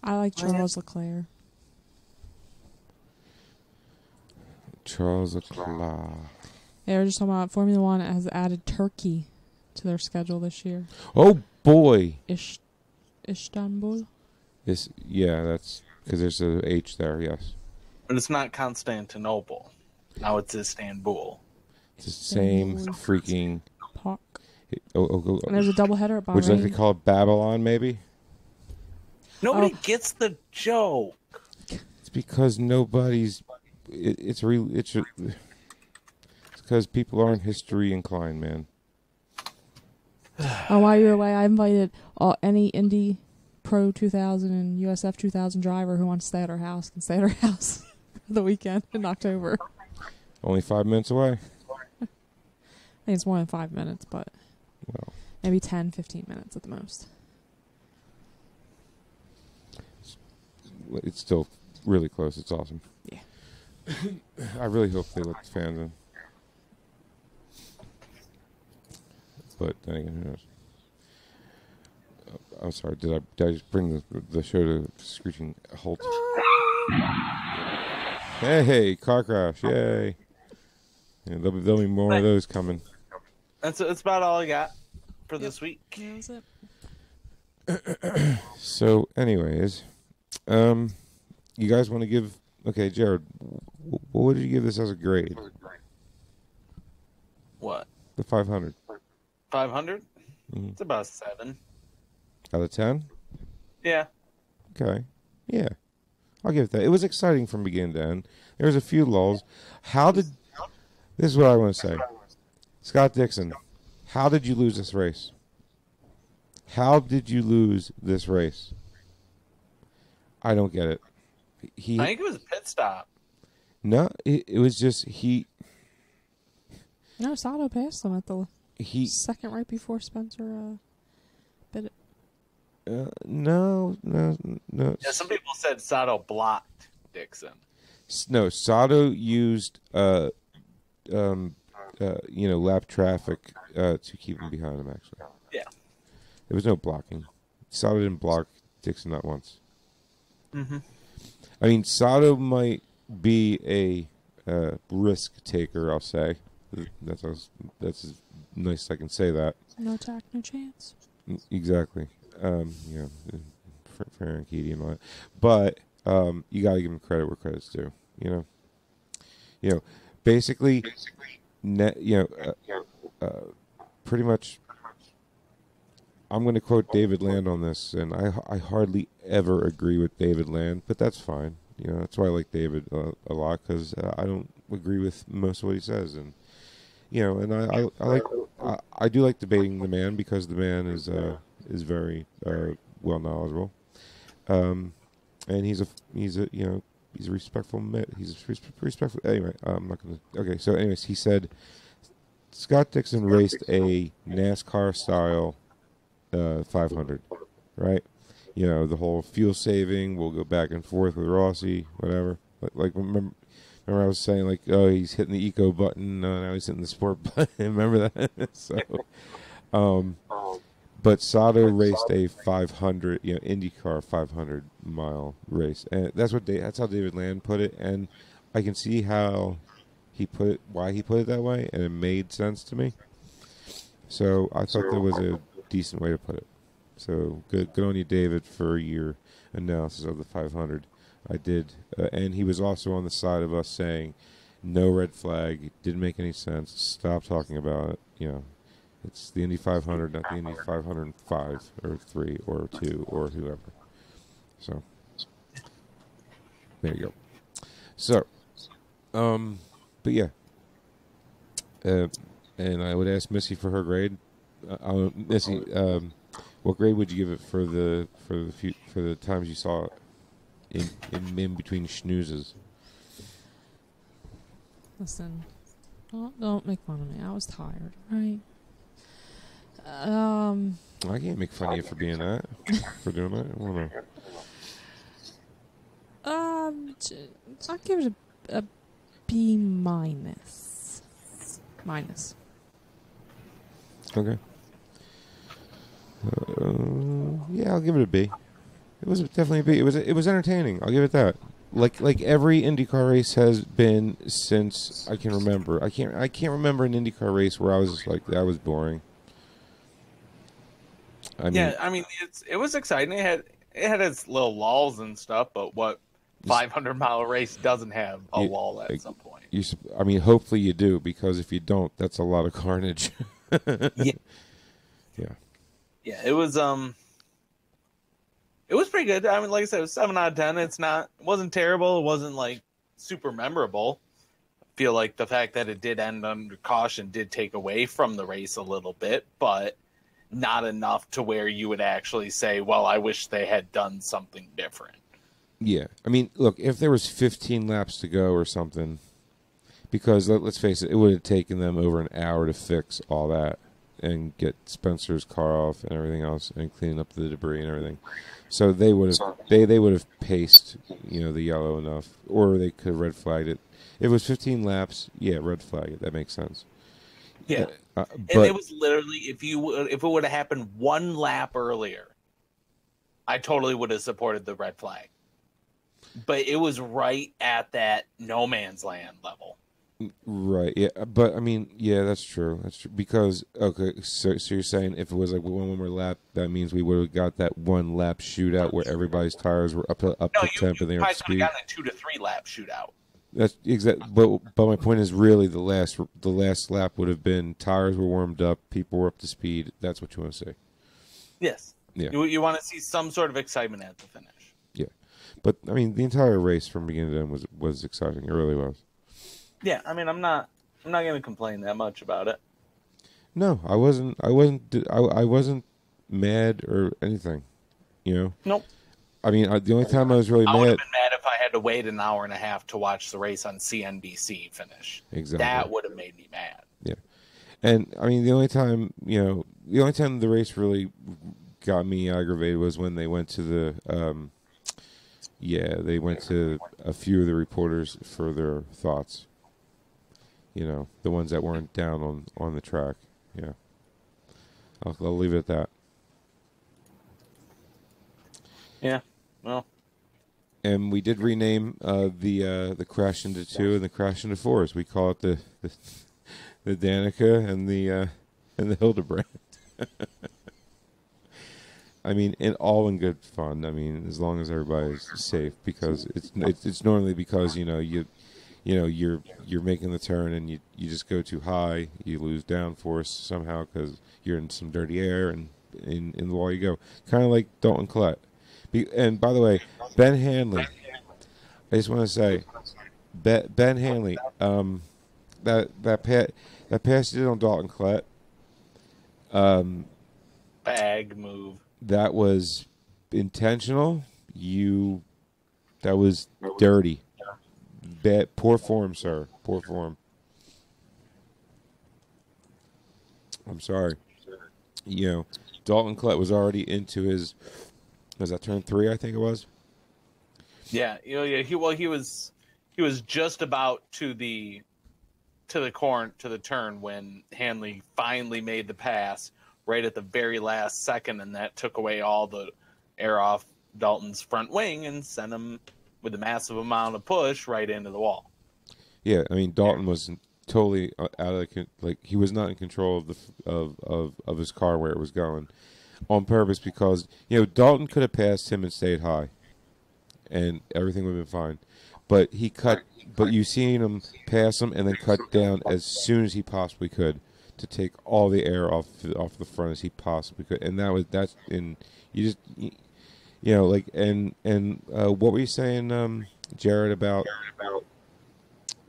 I like Charles Leclerc. Charles Leclerc. They were just talking about Formula One has added Turkey to their schedule this year. Oh boy! Istanbul. That's because there's a H there. Yes, but it's not Constantinople. Now it's Istanbul. it's the same freaking. Park. Oh. And there's a doubleheader at Bahrain. Would you like to call it Babylon? Maybe. Nobody gets the joke. It's because nobody's. It's because people aren't history inclined, man. Oh, while you're away, I invited any Indy Pro 2000 and USF 2000 driver who wants to stay at our house can stay at our house for the weekend in October. Only 5 minutes away. I think it's more than 5 minutes, but maybe 10, 15 minutes at the most. It's still really close. It's awesome. Yeah. I really hope they let the fans in. But then again, who knows? I'm sorry. Did I just bring the show to screeching halt? Hey, car crash! Yay! Yeah, there'll be more of those coming. That's about all I got for this week. That was it. So, anyways, you guys want to give? Okay, Jared, what did you give this as a grade? What? The 500 500? Mhm. It's about 7. out of 10. Yeah. Okay, yeah, I'll give it that. It was exciting from beginning to end. There was a few lulls. This is what I want to say, Scott Dixon. How did you lose this race? How did you lose this race? I don't get it. I think it was a pit stop. No, it was just he. No, Sato passed him at the He second right before Spencer bit it. no. Yeah, some people said Sato blocked Dixon. No, Sato used lap traffic to keep him behind him. Actually, Yeah. there was no blocking. Sato didn't block Dixon not once. Mm-hmm. I mean, Sato might be a risk taker. I'll say that's as nice as I can say that. No attack, no chance. Exactly. Fair and Keedy and all that. But you got to give him credit where credit's due. Basically, pretty much. I'm going to quote David Land on this, and I hardly ever agree with David Land, but that's fine. That's why I like David a lot, because I don't agree with most of what he says, and I do like debating the man, because the man is very well knowledgeable, and he's a respectful he's respectful. Anyway, I'm not going to. Okay, so anyways, he said Scott Dixon raced a NASCAR style 500, right? The whole fuel saving. We'll go back and forth with Rossi, whatever. Like remember I was saying, like, oh, he's hitting the eco button. Now he's hitting the sport button. Remember that? So, but Sato raced a 500, IndyCar 500 mile race, and that's how David Land put it, and I can see how why he put it that way, and it made sense to me. So I thought that was a decent way to put it. So good on you, David, for your analysis of the 500. I did, and he was also on the side of us saying, no red flag, it didn't make any sense, stop talking about it. It's the Indy 500, not the Indy 505 or 3 or 2 or whoever. So there you go. So, but yeah, and I would ask Missy for her grade. Missy, what grade would you give it for the times you saw it in between schnoozes? Listen, don't make fun of me. I was tired, right? I can't make fun of you for being that, for doing that. I don't know. I'll give it a B minus. Minus. Okay. Yeah, I'll give it a B. It was definitely a B. It was entertaining. I'll give it that. Like every IndyCar race has been since I can remember. I can't remember an IndyCar race where I was just like, that was boring. I mean, it was exciting. It had its little lulls and stuff, but what 500-mile race doesn't have a lull at some point? Hopefully you do, because if you don't, that's a lot of carnage. Yeah, it was pretty good. I mean, like I said, it was 7 out of 10. It wasn't terrible. It wasn't like super memorable. I feel like the fact that it did end under caution did take away from the race a little bit, but not enough to where you would actually say, well, I wish they had done something different. Yeah. I mean, look, if there was 15 laps to go or something, because let's face it, it would have taken them over an hour to fix all that and get Spencer's car off and everything else and clean up the debris and everything. So they would have paced, the yellow enough, or they could have red flagged it. If it was 15 laps, yeah, red flag it. That makes sense. Yeah, but and it was literally if it would have happened one lap earlier, I totally would have supported the red flag. But it was right at that no man's land level. Right. Yeah. But I mean, yeah, that's true. That's true. Because okay, so you're saying if it was like one more lap, that means we would have got that one lap shootout where everybody's tires were up to temp and they were up probably to could speed. have gotten a 2 to 3 lap shootout. That's exact. But my point is really the last lap would have been tires were warmed up, people were up to speed. That's what you want to say. Yes. Yeah. You want to see some sort of excitement at the finish. Yeah. But I mean, the entire race from beginning to end was exciting. It really was. Yeah, I mean, I'm not going to complain that much about it. No, I wasn't mad or anything. You know. Nope. I mean, the only time I was really I would mad. have been mad if I had to wait an hour and a half to watch the race on CNBC finish. Exactly. That would have made me mad. Yeah. And I mean, the only time the race really got me aggravated was when they went to the they went to a few of the reporters for their thoughts. You know, the ones that weren't down on the track. Yeah. I'll leave it at that. Yeah. Well. And we did rename the Crash into 2 and the Crash into 4s. We call it the Danica and the Hildebrand. I mean, in good fun. I mean, as long as everybody's safe, because it's normally because you're making the turn and you just go too high, you lose downforce somehow because you're in some dirty air and in the wall you go. Kind of like Dalton Collette. And by the way, Ben Hanley. I just want to say, Ben Hanley. That pass you did on Dalton Collette. Bag move. That was intentional. That was dirty. Bad, poor form, sir. Poor form. I'm sorry. You know, Dalton Collette was already into his. Was that turn 3? I think it was. Yeah, he was just about to the turn when Hanley finally made the pass right at the very last second, and that took away all the air off Dalton's front wing and sent him with a massive amount of push right into the wall. Yeah, I mean Dalton was totally out of he was not in control of his car where it was going on purpose, because Dalton could have passed him and stayed high, and everything would have been fine. But you seen him pass him and then cut down as soon as he possibly could to take all the air off the front as he possibly could, and what were you saying, Jared, about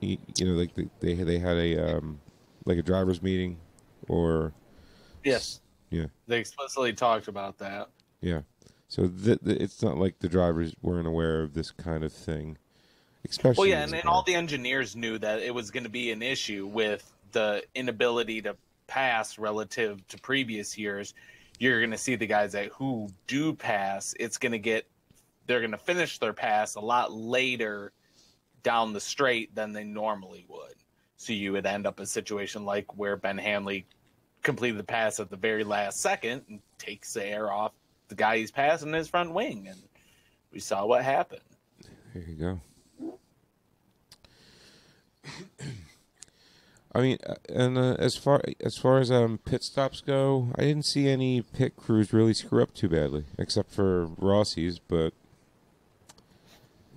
they had a driver's meeting, or yes, yeah, they explicitly talked about that. Yeah, so it's not like the drivers weren't aware of this kind of thing, especially. Well, yeah, and all the engineers knew that it was going to be an issue with the inability to pass relative to previous years. You're going to see the guys who do pass, they're going to finish their pass a lot later down the straight than they normally would. So you would end up in a situation like where Ben Hanley completed the pass at the very last second and takes the air off the guy he's passing his front wing. And we saw what happened. There you go. I mean, and as far as pit stops go, I didn't see any pit crews really screw up too badly, except for Rossi's. But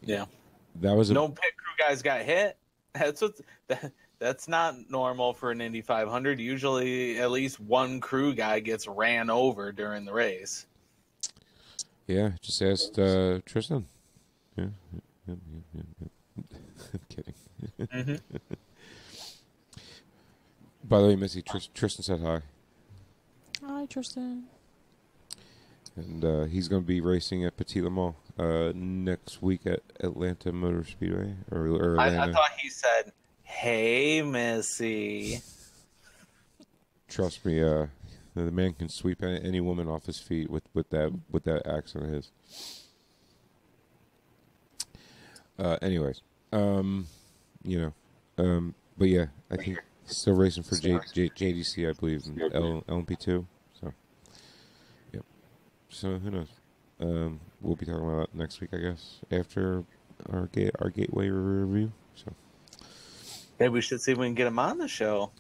yeah, that was no pit crew guys got hit. That's not normal for an Indy 500. Usually, at least one crew guy gets ran over during the race. Yeah, just asked Tristan. Yeah. I'm kidding. Mm-hmm. By the way, Missy, Tristan said hi. Hi, Tristan. And he's going to be racing at Petit Le Mans next week at Atlanta Motor Speedway. Or Atlanta. I thought he said, "Hey, Missy." Trust me, the man can sweep any woman off his feet with that accent of his. Anyways, but yeah, I think he's still racing for JDC, I believe, in LMP2. So, yep. So who knows? We'll be talking about that next week, I guess, after our gateway review. So Maybe we should see if we can get him on the show.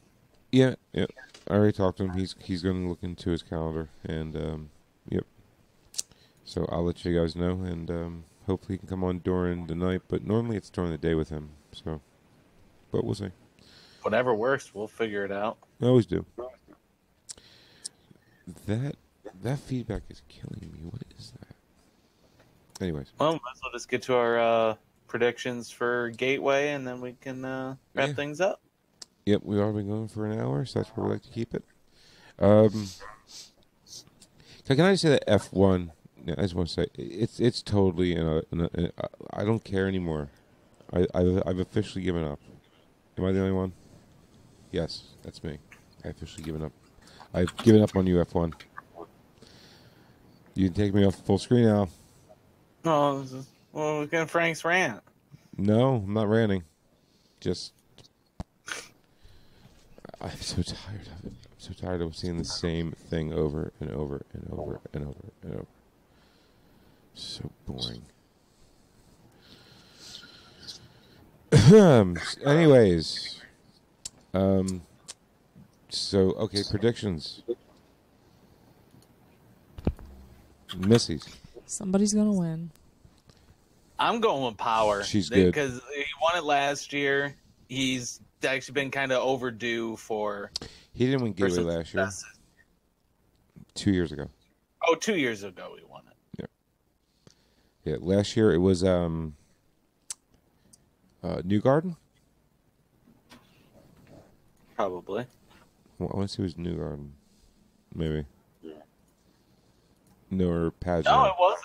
yeah. I already talked to him. He's going to look into his calendar, and yep. So I'll let you guys know, and hopefully he can come on during the night. But normally it's during the day with him. So, but we'll see. Whatever works, we'll figure it out. I always do. That feedback is killing me. What is that? Anyways. Well, might as well just get to our predictions for Gateway, and then we can wrap things up. Yep, we've already been going for an hour, so that's where we like to keep it. So can I just say that F1? Yeah, I just want to say it's totally I don't care anymore. I've officially given up. Am I the only one? Yes, that's me. I've officially given up. I've given up on you, F1. You can take me off full screen now. Oh, well, we're getting Frank's rant. No, I'm not ranting. Just, I'm so tired of it. I'm so tired of seeing the same thing over and over and over and over and over. So boring. Anyways, so okay, predictions. Missy's. Somebody's gonna win. I'm going with Power. She's good. Because he won it last year. He's actually been kind of overdue for... He didn't win Gateway last year. 2 years ago. Oh, 2 years ago he won it. Yeah, last year it was Newgarden? Probably. Well, I want to see it was Newgarden. Maybe. No, or Pageant. No, it wasn't.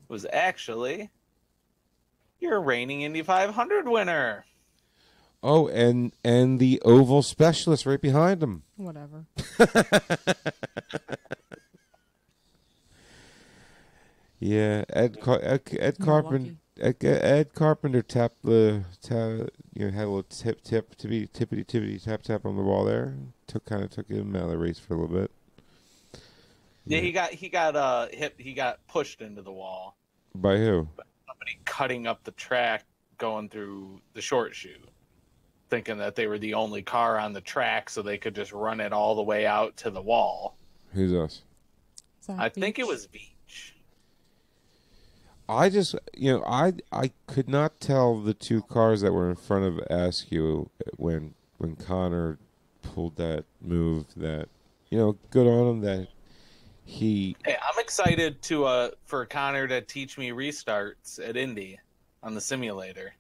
It was actually your reigning Indy 500 winner. Oh, and the oval specialist right behind him. Whatever. Yeah, Ed Carpenter. Ed Carpenter tapped had a little tippity tap on the ball there. Took him out of the race for a little bit. Yeah, he got pushed into the wall. By who? Somebody cutting up the track going through the short chute, thinking that they were the only car on the track, so they could just run it all the way out to the wall. Who's us? Zach I think Beach. it was Beach. I just, I could not tell the two cars that were in front of Askew when Connor pulled that move. That, good on him that he. Hey, I'm excited for Connor to teach me restarts at Indy on the simulator.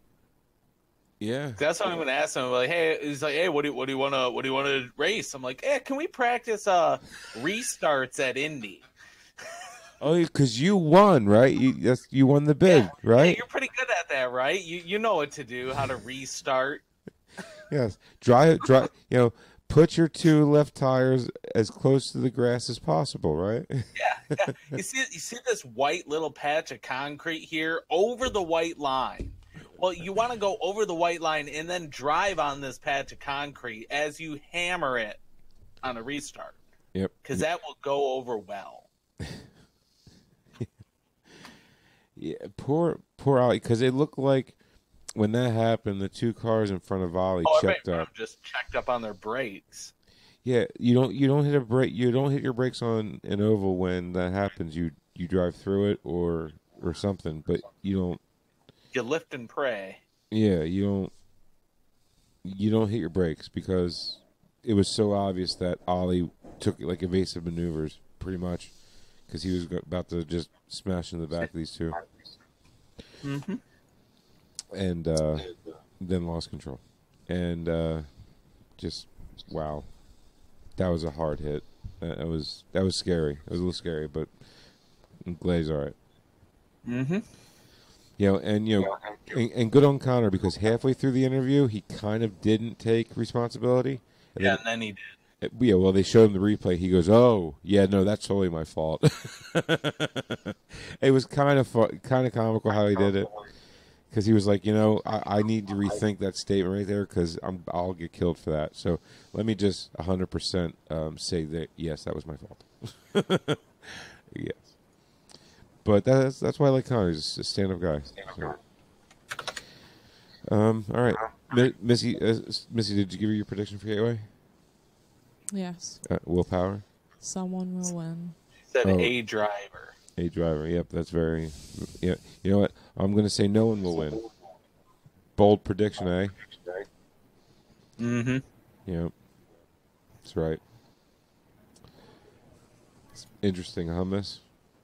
Yeah. That's what I'm going to ask him. Like, hey, he's like, hey, what do you want to race? I'm like, hey, can we practice restarts at Indy? Oh, because you won, right? You won the bid, right? Yeah, you're pretty good at that, right? You know what to do, how to restart. Yes. Drive. Put your two left tires as close to the grass as possible, right? Yeah. You see this white little patch of concrete here over the white line. Well, you want to go over the white line and then drive on this patch of concrete as you hammer it on a restart. Yep. Because that will go over well. Yeah, poor Ollie, because it looked like when that happened, the two cars in front of Ollie checked up. Just checked up on their brakes. Yeah, you don't hit a brake. You don't hit your brakes on an oval when that happens. You drive through it or something, but you don't. You lift and pray. Yeah, you don't hit your brakes because it was so obvious that Ollie took like evasive maneuvers, pretty much, because he was about to just smash in the back of these two. Mm-hmm. And then lost control. And just, wow. That was a hard hit. That was scary. It was a little scary, but I'm glad he's all right. Mm-hmm. And good on Connor, because halfway through the interview, he kind of didn't take responsibility. And then he did. Yeah, well, they showed him the replay. He goes, "Oh, yeah, no, that's totally my fault." It was kind of comical how he did it, because he was like, I need to rethink that statement right there because I'll get killed for that. So let me just 100% say that yes, that was my fault. Yes, But that's why I like Connor. He's a stand-up guy. So. All right, Missy. Missy, did you give her your prediction for Gateway? Yes. Willpower. Someone will win. Said Oh. a driver. A driver. Yep, that's very. Yeah, you know what? I'm going to say no one will win. Bold prediction, eh? Mm-hmm. Yep, that's right. It's interesting, huh, Miss?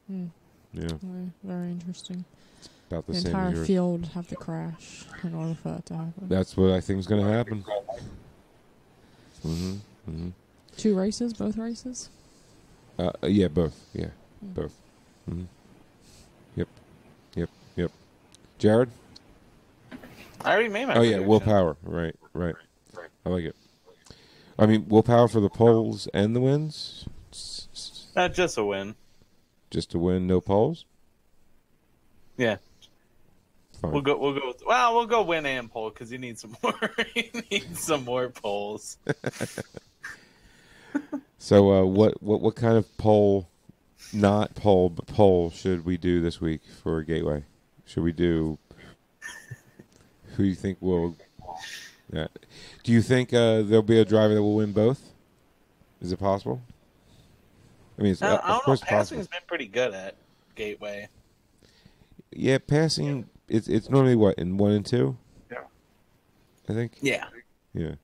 Hmm. Yeah, Very, very interesting. about the The same. entire as yours. field would have to crash in order for that to happen. That's what I think is going to happen. Mm-hmm. Mm-hmm. 2 races, both races. Yeah, both. Yeah, both. Mm-hmm. Yep. Jared? I already made my Oh, yeah, prediction. willpower. Right. I like it. I mean, willpower for the poles and the wins? Not just a win. Just to win, no poles? Yeah. Fine. We'll go win and pole because you need some more. You need some more poles. So, what kind of poll, not poll, but poll should we do this week for Gateway? Should we do? Who do you think will? Yeah. Do you think there'll be a driver that will win both? Is it possible? I mean, it's, I of don't know. course possible. Passing's been pretty good at Gateway. Yeah, passing. It's normally what, in 1 and 2. Yeah. I think. Yeah. Yeah.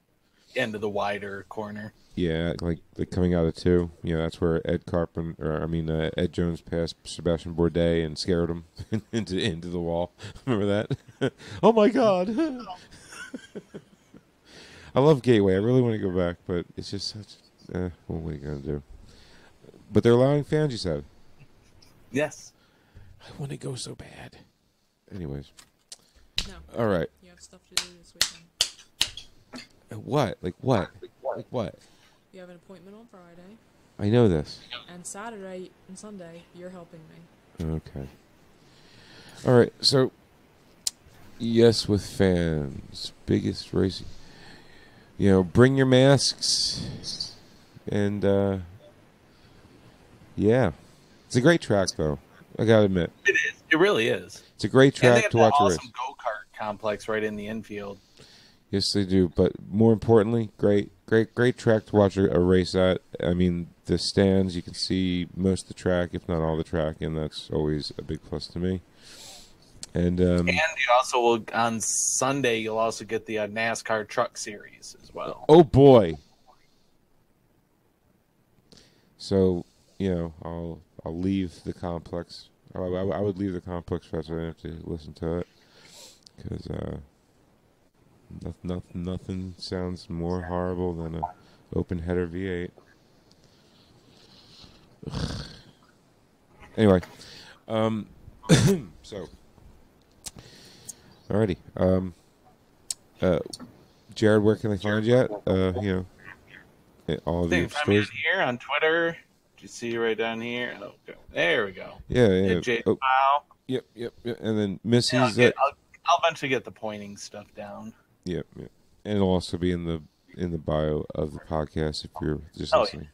Into the wider corner. Yeah, like coming out of 2. Yeah, that's where Ed Jones passed Sebastian Bourdais and scared him into the wall. Remember that? Oh my God! I love Gateway. I really want to go back, but it's just such. What are you gonna do? But they're allowing fans. You said. Yes. I want to go so bad. Anyways, No. all right. You have stuff to do this weekend. What? Like what? Like what? You have an appointment on Friday, I know this. and Saturday and Sunday, you're helping me. Okay. All right. So, yes, with fans, biggest racing. Bring your masks, and yeah, it's a great track though. I gotta admit, It is. It really is. it's a great And they track have to that watch a race. awesome go-kart complex right in the infield. Yes, they do. But more importantly, great track to watch a race at. I mean, the stands, you can see most of the track, if not all the track, and that's always a big plus to me. And And you also will, on Sunday, you'll also get the NASCAR Truck Series as well. oh boy. So, I'll leave the complex. I would leave the complex fast. I didn't have to listen to it because nothing sounds more horrible than a open header V8. Ugh. Anyway, so alrighty. Jared, where can they find you at? All of They your can find me on stories. here on Twitter. Do you see right down here? Oh, okay. There we go. Yeah. J Oh, Powell. yep. And then Yeah, Missy's. I'll eventually get the pointing stuff down. Yep. And it'll also be in the bio of the podcast if you're just Oh, yeah. listening.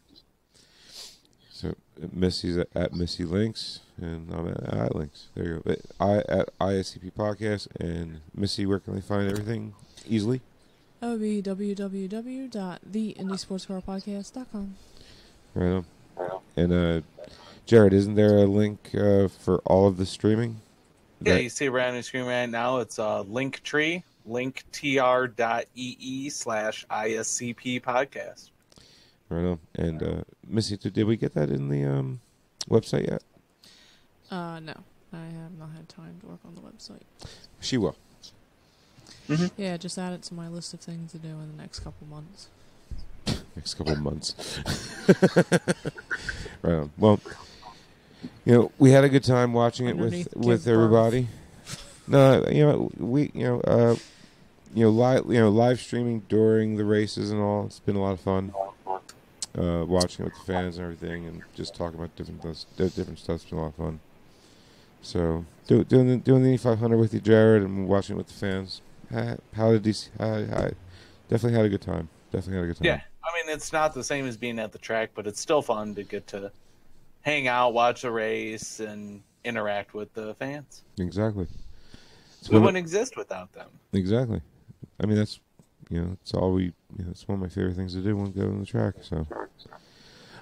So Missy's at Missy Links, and I'm at Links. There you go. I at ISCP Podcast, and Missy, where can they find everything easily? That would be www.theindysportscarpodcast.com. Right on. And Jared, isn't there a link for all of the streaming? Yeah, That- you see around the screen right now, it's a Linktree, linktr.ee/ISCP podcast. Right on. And Missy, did we get that in the website yet? No, I have not had time to work on the website. She will. Yeah, just add it to my list of things to do in the next couple months. Next couple of months. Right on. Well, we had a good time watching it Underneath with give everybody. No, we live streaming during the races and all. It's been a lot of fun. Watching it with the fans and everything, and just talking about different stuff's been a lot of fun. So doing the Indy 500 with you, Jared, and watching it with the fans. How did DC? Definitely had a good time. Yeah, I mean, it's not the same as being at the track, but it's still fun to get to hang out, watch the race, and interact with the fans. Exactly. We wouldn't exist without them. Exactly. I mean, that's it's all we. It's one of my favorite things to do when we go on the track. So,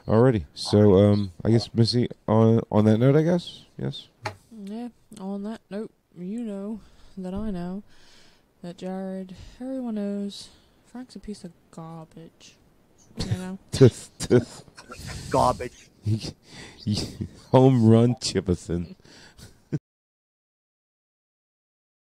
alrighty. So, I guess Missy, on that note, I guess yes. Yeah. On that note, you know that I know that Jared. Everyone knows Frank's a piece of garbage. You know. Garbage. Home run, Chipperson.